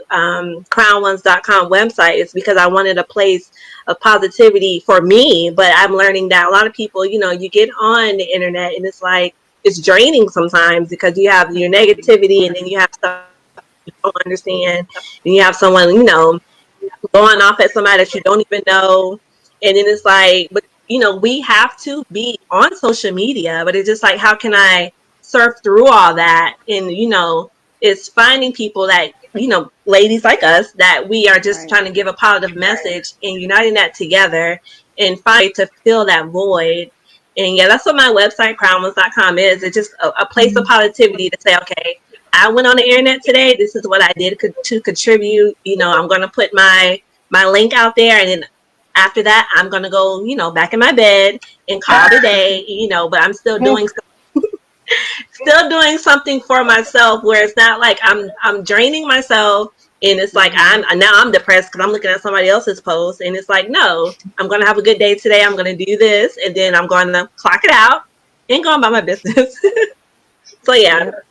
crownones.com website, is because I wanted a place of positivity for me. But I'm learning that a lot of people, you get on the internet and it's like, it's draining sometimes, because you have your negativity, and then you have stuff you don't understand, and you have someone, going off at somebody that you don't even know. And then it's like, but we have to be on social media, but it's just like, how can I surf through all that? And it's finding people that, ladies like us, that we are just Right. trying to give a positive message, and uniting that together and find to fill that void. And yeah, that's what my website, crownones.com, is. It's just a place of positivity to say, okay, I went on the internet today. This is what I did to contribute. I'm going to put my link out there, and then after that, I'm going to go, back in my bed and call it a day. But I'm still doing something for myself, where it's not like I'm draining myself, and it's like Mm-hmm. I'm depressed because I'm looking at somebody else's post, and it's like, no, I'm going to have a good day today. I'm going to do this, and then I'm going to clock it out and go about my business. So yeah. Yep.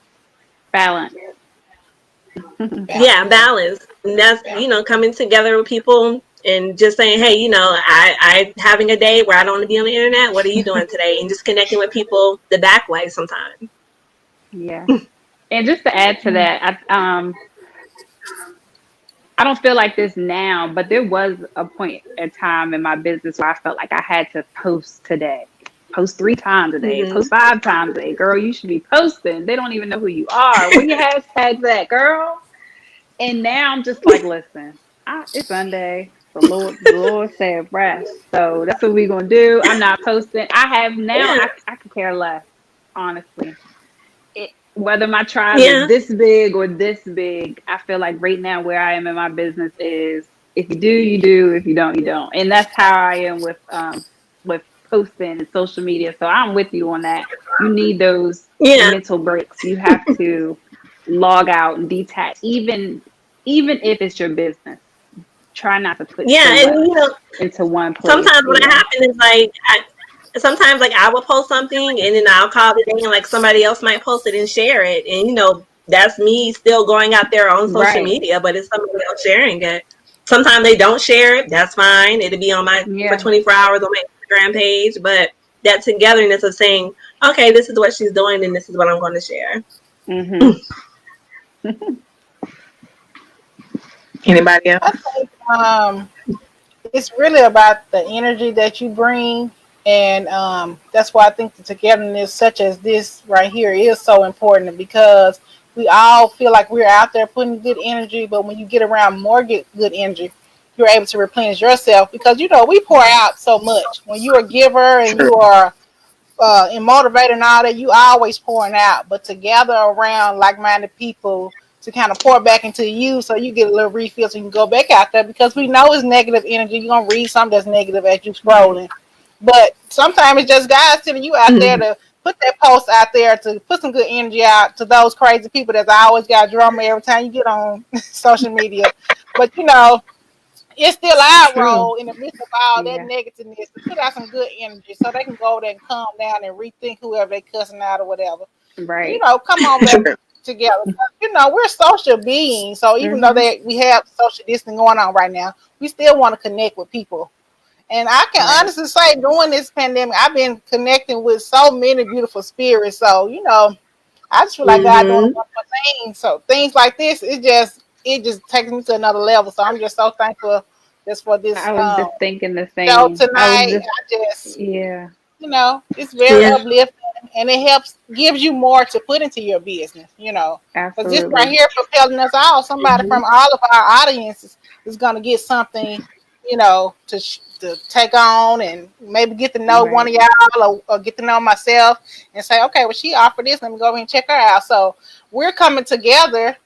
Balance. Yeah, balance. And that's, coming together with people and just saying, hey, I having a day where I don't want to be on the internet. What are you doing today? And just connecting with people the back way sometimes. Yeah. And just to add to that, I don't feel like this now, but there was a point in time in my business where I felt like I had to post today. Post 3 times a day, Mhm. post 5 times a day. Girl, you should be posting. They don't even know who you are. Where your hashtags at, girl? And now I'm just like, listen, it's Sunday. The Lord said rest. So that's what we're gonna do. I'm not posting. I have now. Yeah. I could care less, honestly. Whether my tribe is Yeah. this big or this big, I feel like right now where I am in my business is if you do, you do. If you don't, you don't. And that's how I am with posting and social media. So I'm with you on that. You need those Yeah. mental breaks. You have to log out and detach, even if it's your business. Try not to put Yeah. so And much into one place. sometimes what Yeah. happens is like sometimes like I will post something and then I'll call it and like somebody else might post it and share it, and that's me still going out there on social Right. media, but it's somebody else sharing it. Sometimes they don't share it. That's fine. It'll be on for Yeah. 24 hours on my Instagram page, but that togetherness of saying, okay, this is what she's doing and this is what I'm going to share. Mm-hmm. Anybody else? I think it's really about the energy that you bring, and that's why I think the togetherness, such as this right here, is so important because we all feel like we're out there putting good energy, but when you get around more good energy, you're able to replenish yourself because we pour out so much. When you're a giver and True. you are and motivated and all that, you always pouring out. But to gather around like-minded people to kind of pour back into you, so you get a little refill, so you can go back out there. Because we know it's negative energy. You're gonna read something that's negative as you Right. scrolling. But sometimes it's just God sending you out there Mhm. to put that post out there to put some good energy out to those crazy people that's always got drama every time you get on social media. But it's still our True. role in the midst of all that Yeah. negativeness to put out some good energy so they can go there and calm down and rethink whoever they cussing out or whatever. And, Right. come on back True. together. We're social beings. So even though Mm-hmm. we have social distancing going on right now, we still want to connect with people. And I can Right. honestly say during this pandemic, I've been connecting with so many beautiful spirits. So, I just feel like God doing a Mhm. wonderful thing. So things like this, it just takes me to another level. So I'm just so thankful just for this I was just thinking the show same. I was tonight. just, I just, yeah, it's very Yeah. uplifting and it gives you more to put into your business. Because this right absolutely. here propelling us all. Somebody Mhm. from all of our audiences is gonna get something, to take on and maybe get to know one Right. of y'all or get to know myself and say, okay, well she offered this, let me go over and check her out. So we're coming together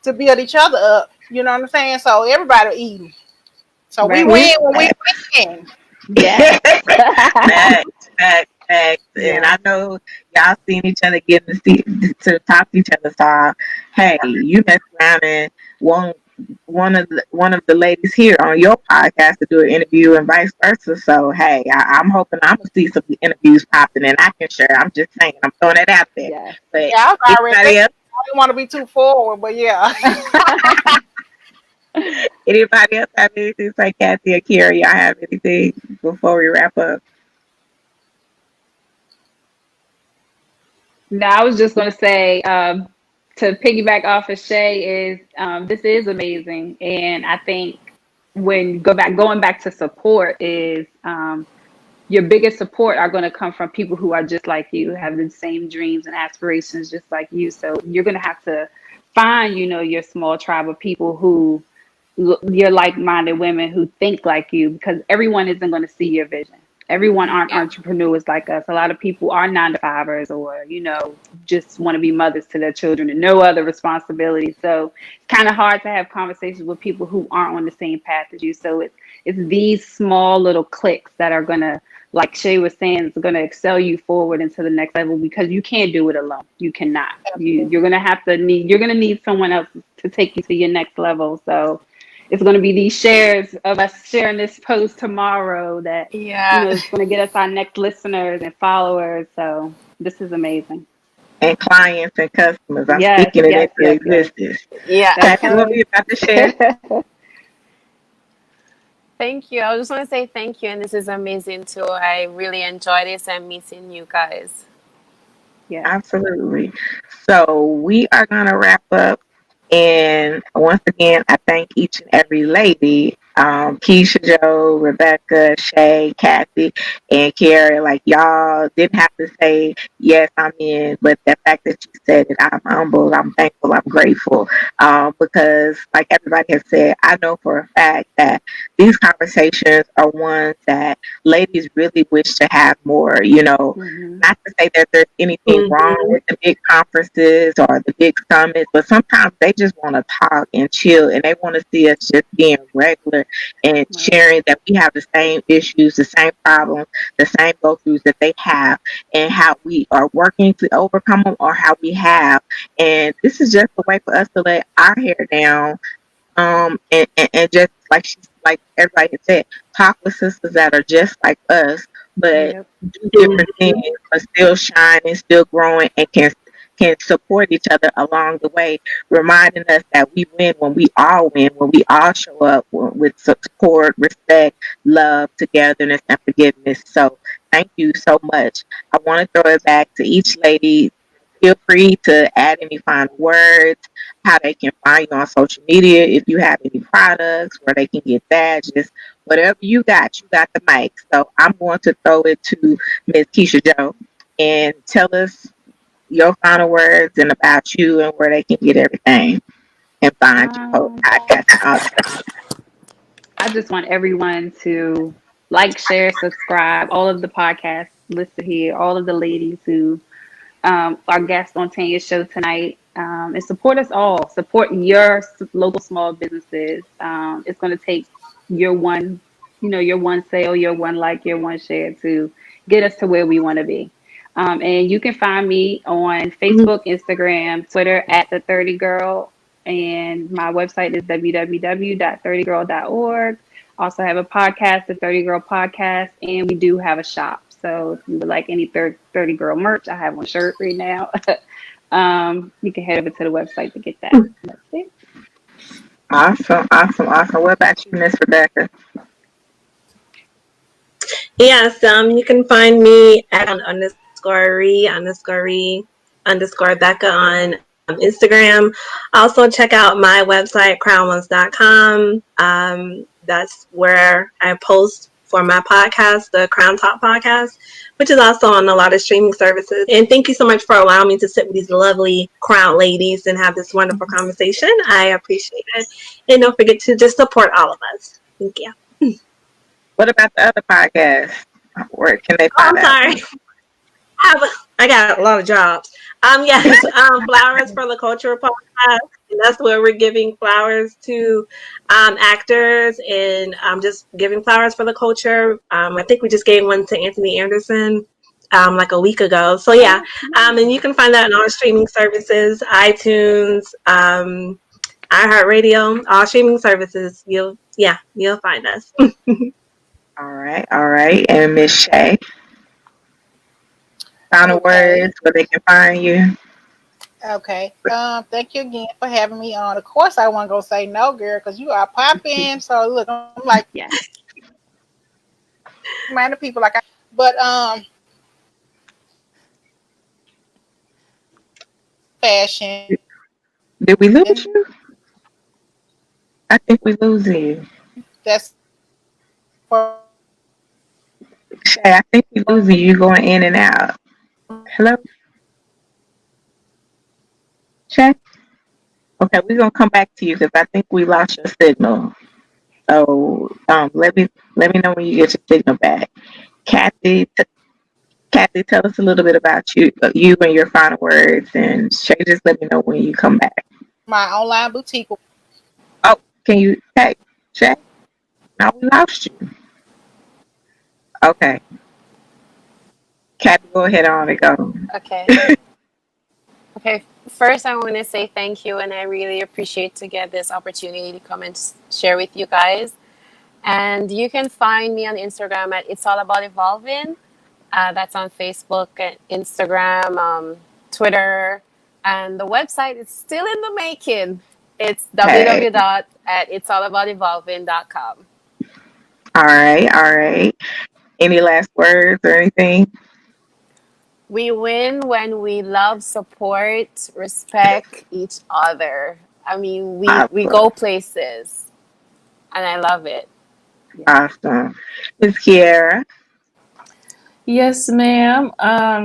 to build each other up. You know what I'm saying? So everybody eating. So we Right. win when we win. Yes. Facts, facts, facts. And Yeah. I know y'all seen each other getting to to talk to each other. So, hey, you mess around and one of the ladies here on your podcast to do an interview and vice versa. So, hey, I'm hoping I'm gonna see some interviews popping, and I can share. I'm just saying, I'm throwing it out there. Yes. But Yeah, I was already anybody thinking. else? I didn't want to be too forward, but yeah. Anybody else have anything to say? Kathy or Kieara, y'all have anything before we wrap up? No, I was just going to say, to piggyback off of Shay is this is amazing, and I think when going back to support is your biggest support are going to come from people who are just like you, have the same dreams and aspirations just like you. So you're going to have to find, your small tribe of people who you're like-minded women who think like you, because everyone isn't going to see your vision. Everyone aren't entrepreneurs like us. A lot of people are 9 to 5ers or just want to be mothers to their children and no other responsibility. So it's kind of hard to have conversations with people who aren't on the same path as you. So it's these small little clicks that are gonna, like Shay was saying, it's gonna excel you forward into the next level, because you can't do it alone. You cannot. You're gonna need someone else to take you to your next level. So it's going to be these shares of us sharing this post tomorrow that Yeah. is going to get us our next listeners and followers. So this is amazing. And clients and customers. I'm Yes, speaking it yes, into yes, yes. existence. Yeah. Kathy, what were Okay. you about to share? Thank you. I just want to say thank you, and this is amazing too. I really enjoy this and meeting you guys. Yes. Absolutely. So we are going to wrap up. And once again, I thank each and every lady, Keisha, Joe, Rebecca, Shay, Kathy, and Kieara. Like, y'all didn't have to say, yes, I'm in, but the fact that you said it, I'm humbled, I'm thankful, I'm grateful. Because, like everybody has said, I know for a fact that these conversations are ones that ladies really wish to have more, Mm-hmm. not to say that there's anything wrong Mhm. with the big conferences or the big summits, but sometimes they just want to talk and chill and they want to see us just being regular and Right. sharing that we have the same issues, the same problems, the same go throughs that they have, and how we are working to overcome them or how we have. And this is just a way for us to let our hair down, and just like everybody had said, talk with sisters that are just like us, but Yep. do different things, Mhm. but still shining, still growing, and can support each other along the way, reminding us that we win, when we all show up with support, respect, love, togetherness, and forgiveness. So thank you so much. I want to throw it back to each lady. Feel free to add any final words, how they can find you on social media, if you have any products, where they can get that, just whatever you got the mic. So I'm going to throw it to Miss Keisha Joe and tell us your final words and about you and where they can get everything and find you, Um, podcast and all that. I just want everyone to like, share, subscribe. All of the podcasts listed here, all of the ladies who our guest on Tanya's show tonight, and support us all. Support your local small businesses. It's going to take your one, your one sale, your one like, your one share to get us to where we want to be. And you can find me on Mhm. Facebook, Instagram, Twitter at the 30 Girl, and my website is www.30girl.org. Also have a podcast, the 30 Girl Podcast, and we do have a shop. So if you would like any 30 Girl merch, I have one shirt right now. You can head over to the website to get that. That's it. Awesome, awesome, awesome. What about you, Miss Rebecca? Yes, you can find me at underscore Becca on Instagram. Also, check out my website, crownones.com. That's where I post for my podcast, the Crown Talk podcast, which is also on a lot of streaming services. And thank you so much for allowing me to sit with these lovely Crown ladies and have this wonderful conversation. I appreciate it. And don't forget to just support all of us. Thank you. What about the other podcast? Where can they Oh, find I'm that sorry. one? I got a lot of jobs. Yes, Flowers for the Culture podcast. And that's where we're giving flowers to actors and just giving flowers for the culture. I think we just gave one to Anthony Anderson like a week ago. So yeah, Oh, and you can find that on all streaming services, iTunes, iHeartRadio, all streaming services. You'll find us. All right. And Miss Shay, final Okay. words where they can find you. Okay. Thank you again for having me on. Of course, I want to go say no, girl, because you are popping. So look, I'm like yes. random people like I. But fashion. Did we lose you? I think we losing you. That's for Shay, I think we losing you. You're going in and out. Hello, Shay? Okay, we're gonna come back to you because I think we lost your signal. So let me know when you get your signal back. Kathy, Kathy, tell us a little bit about you and your final words, and Shay, just let me know when you come back. my online boutique. Oh, can you? Hey, Shay, now we lost you. Okay, Kathy, go ahead on and go. Okay. Okay. First, I want to say thank you, and I really appreciate to get this opportunity to come and share with you guys. And you can find me on Instagram at It's All About Evolving. That's on Facebook, Instagram, Twitter, and the website is still in the making. It's Hey, www.it'sallabout.evolving.com. all right. Any last words or anything? We win when we love, support, respect each other. I mean, we Awesome. go places, and I love it. Yeah. Awesome. Miss Kieara. Yes, ma'am.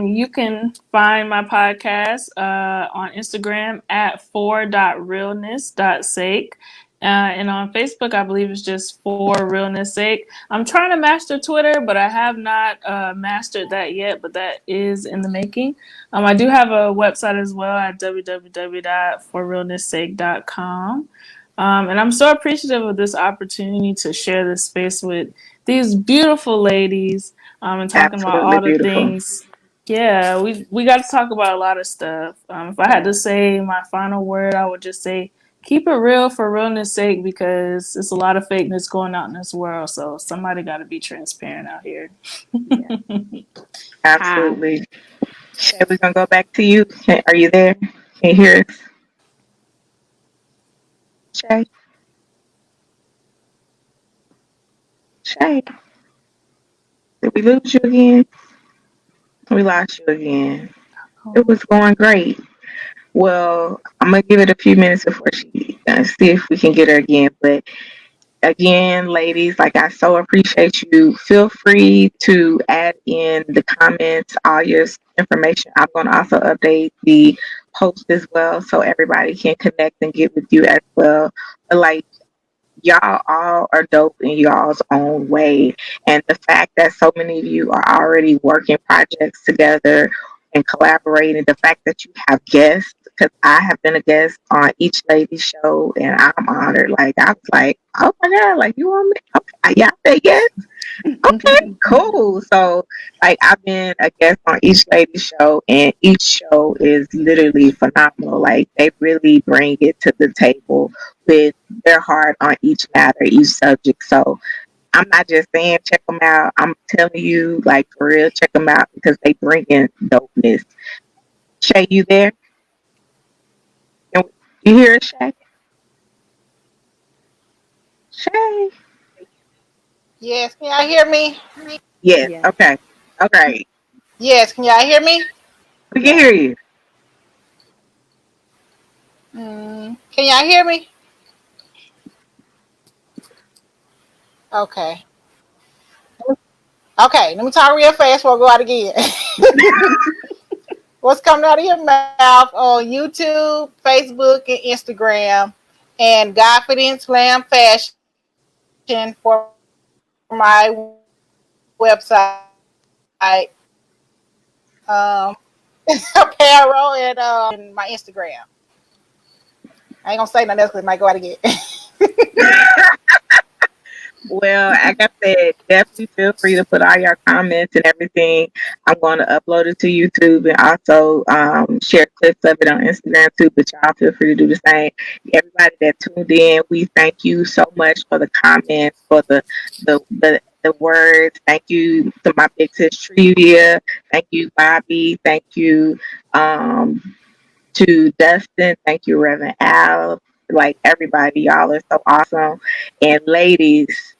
You can find my podcast on Instagram at for.realness.sake. And on Facebook, I believe it's just for realness sake. I'm trying to master Twitter, but I have not mastered that yet, but that is in the making. I do have a website as well at www.forrealnesssake.com. And I'm so appreciative of this opportunity to share this space with these beautiful ladies and talking about Absolutely all the beautiful. things. Yeah, we got to talk about a lot of stuff. If I had Yeah. to say my final word, I would just say keep it real for realness sake because there's a lot of fakeness going out in this world. So somebody got to be transparent out here. Yeah. Hi. Absolutely. Shay, we're gonna go back to you. Are you there? Can you hear us? Shay? Shay? Did we lose you again? We lost you again. It Oh, was going great. Well, I'm gonna give it a few minutes before she see if we can get her again. But again, ladies, like I so appreciate you. Feel free to add in the comments, all your information. I'm gonna also update the post as well so everybody can connect and get with you as well. But like y'all all are dope in y'all's own way. And the fact that so many of you are already working projects together and collaborating, the fact that you have guests, because I have been a guest on each lady's show and I'm honored. Like, I was like, oh my God, like, you want me? Okay, y'all say yes? Okay, cool. So, like, I've been a guest on each lady's show, and each show is literally phenomenal. Like, they really bring it to the table with their heart on each matter, each subject. So, I'm not just saying check them out. I'm telling you, like, for real, check them out because they bring in dopeness. Shay, you there? You hear us, Shay? Shay? Yes, can y'all hear me? Yes. Yes. Okay. Okay. Yes, can y'all hear me? We can Yes. hear you. Can y'all hear me? Okay. Okay, let me talk real fast before I go out again. What's coming out of your mouth on YouTube, Facebook, and Instagram, and Confidence Glam Fashion for my website, apparel, and my Instagram. I ain't gonna say nothing else because it might go out again. Well, like I said, definitely feel free to put all your comments and everything. I'm going to upload it to YouTube and also share clips of it on Instagram too. But y'all feel free to do the same. Everybody that tuned in, we thank you so much for the comments, for the words. Thank you to my big sis Trivia. Thank you, Bobby. Thank you to Dustin. Thank you, Reverend Al. Like everybody, y'all are so awesome. And ladies,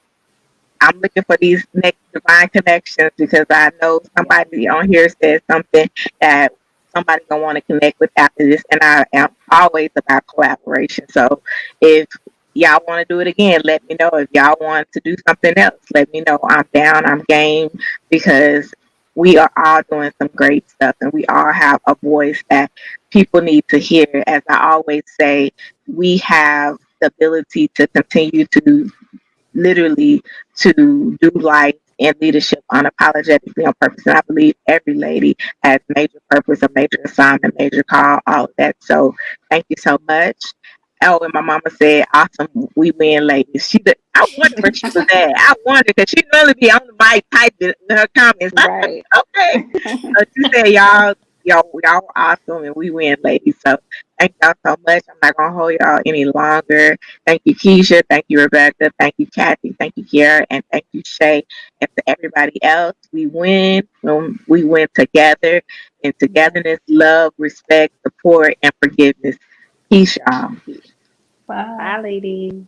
I'm looking for these next divine connections because I know Yes. somebody on here said something that somebody gonna want to connect with after this, and I am always about collaboration. So if y'all want to do it again, let me know. If y'all want to do something else, let me know. I'm down. I'm game because we are all doing some great stuff, and we all have a voice that people need to hear. As I always say, we have the ability to continue to literally to do life and leadership unapologetically on purpose. And I believe every lady has major purpose, a major assignment, major call, all of that. So thank you so much. Oh, and my mama said, awesome, we win, ladies. I wonder where she was at. I wonder because she really be on the mic typing in her comments. I said, Right. okay. So she said, y'all were awesome and we win, ladies. So thank y'all so much. I'm not gonna hold y'all any longer. Thank you, Keisha. Thank you, Rebecca. Thank you, Kathy. Thank you, Kiara. And thank you, Shay. And to everybody else, we win when we win together. In Yeah. togetherness, love, respect, support, and forgiveness. Peace, y'all. bye. Bye, ladies.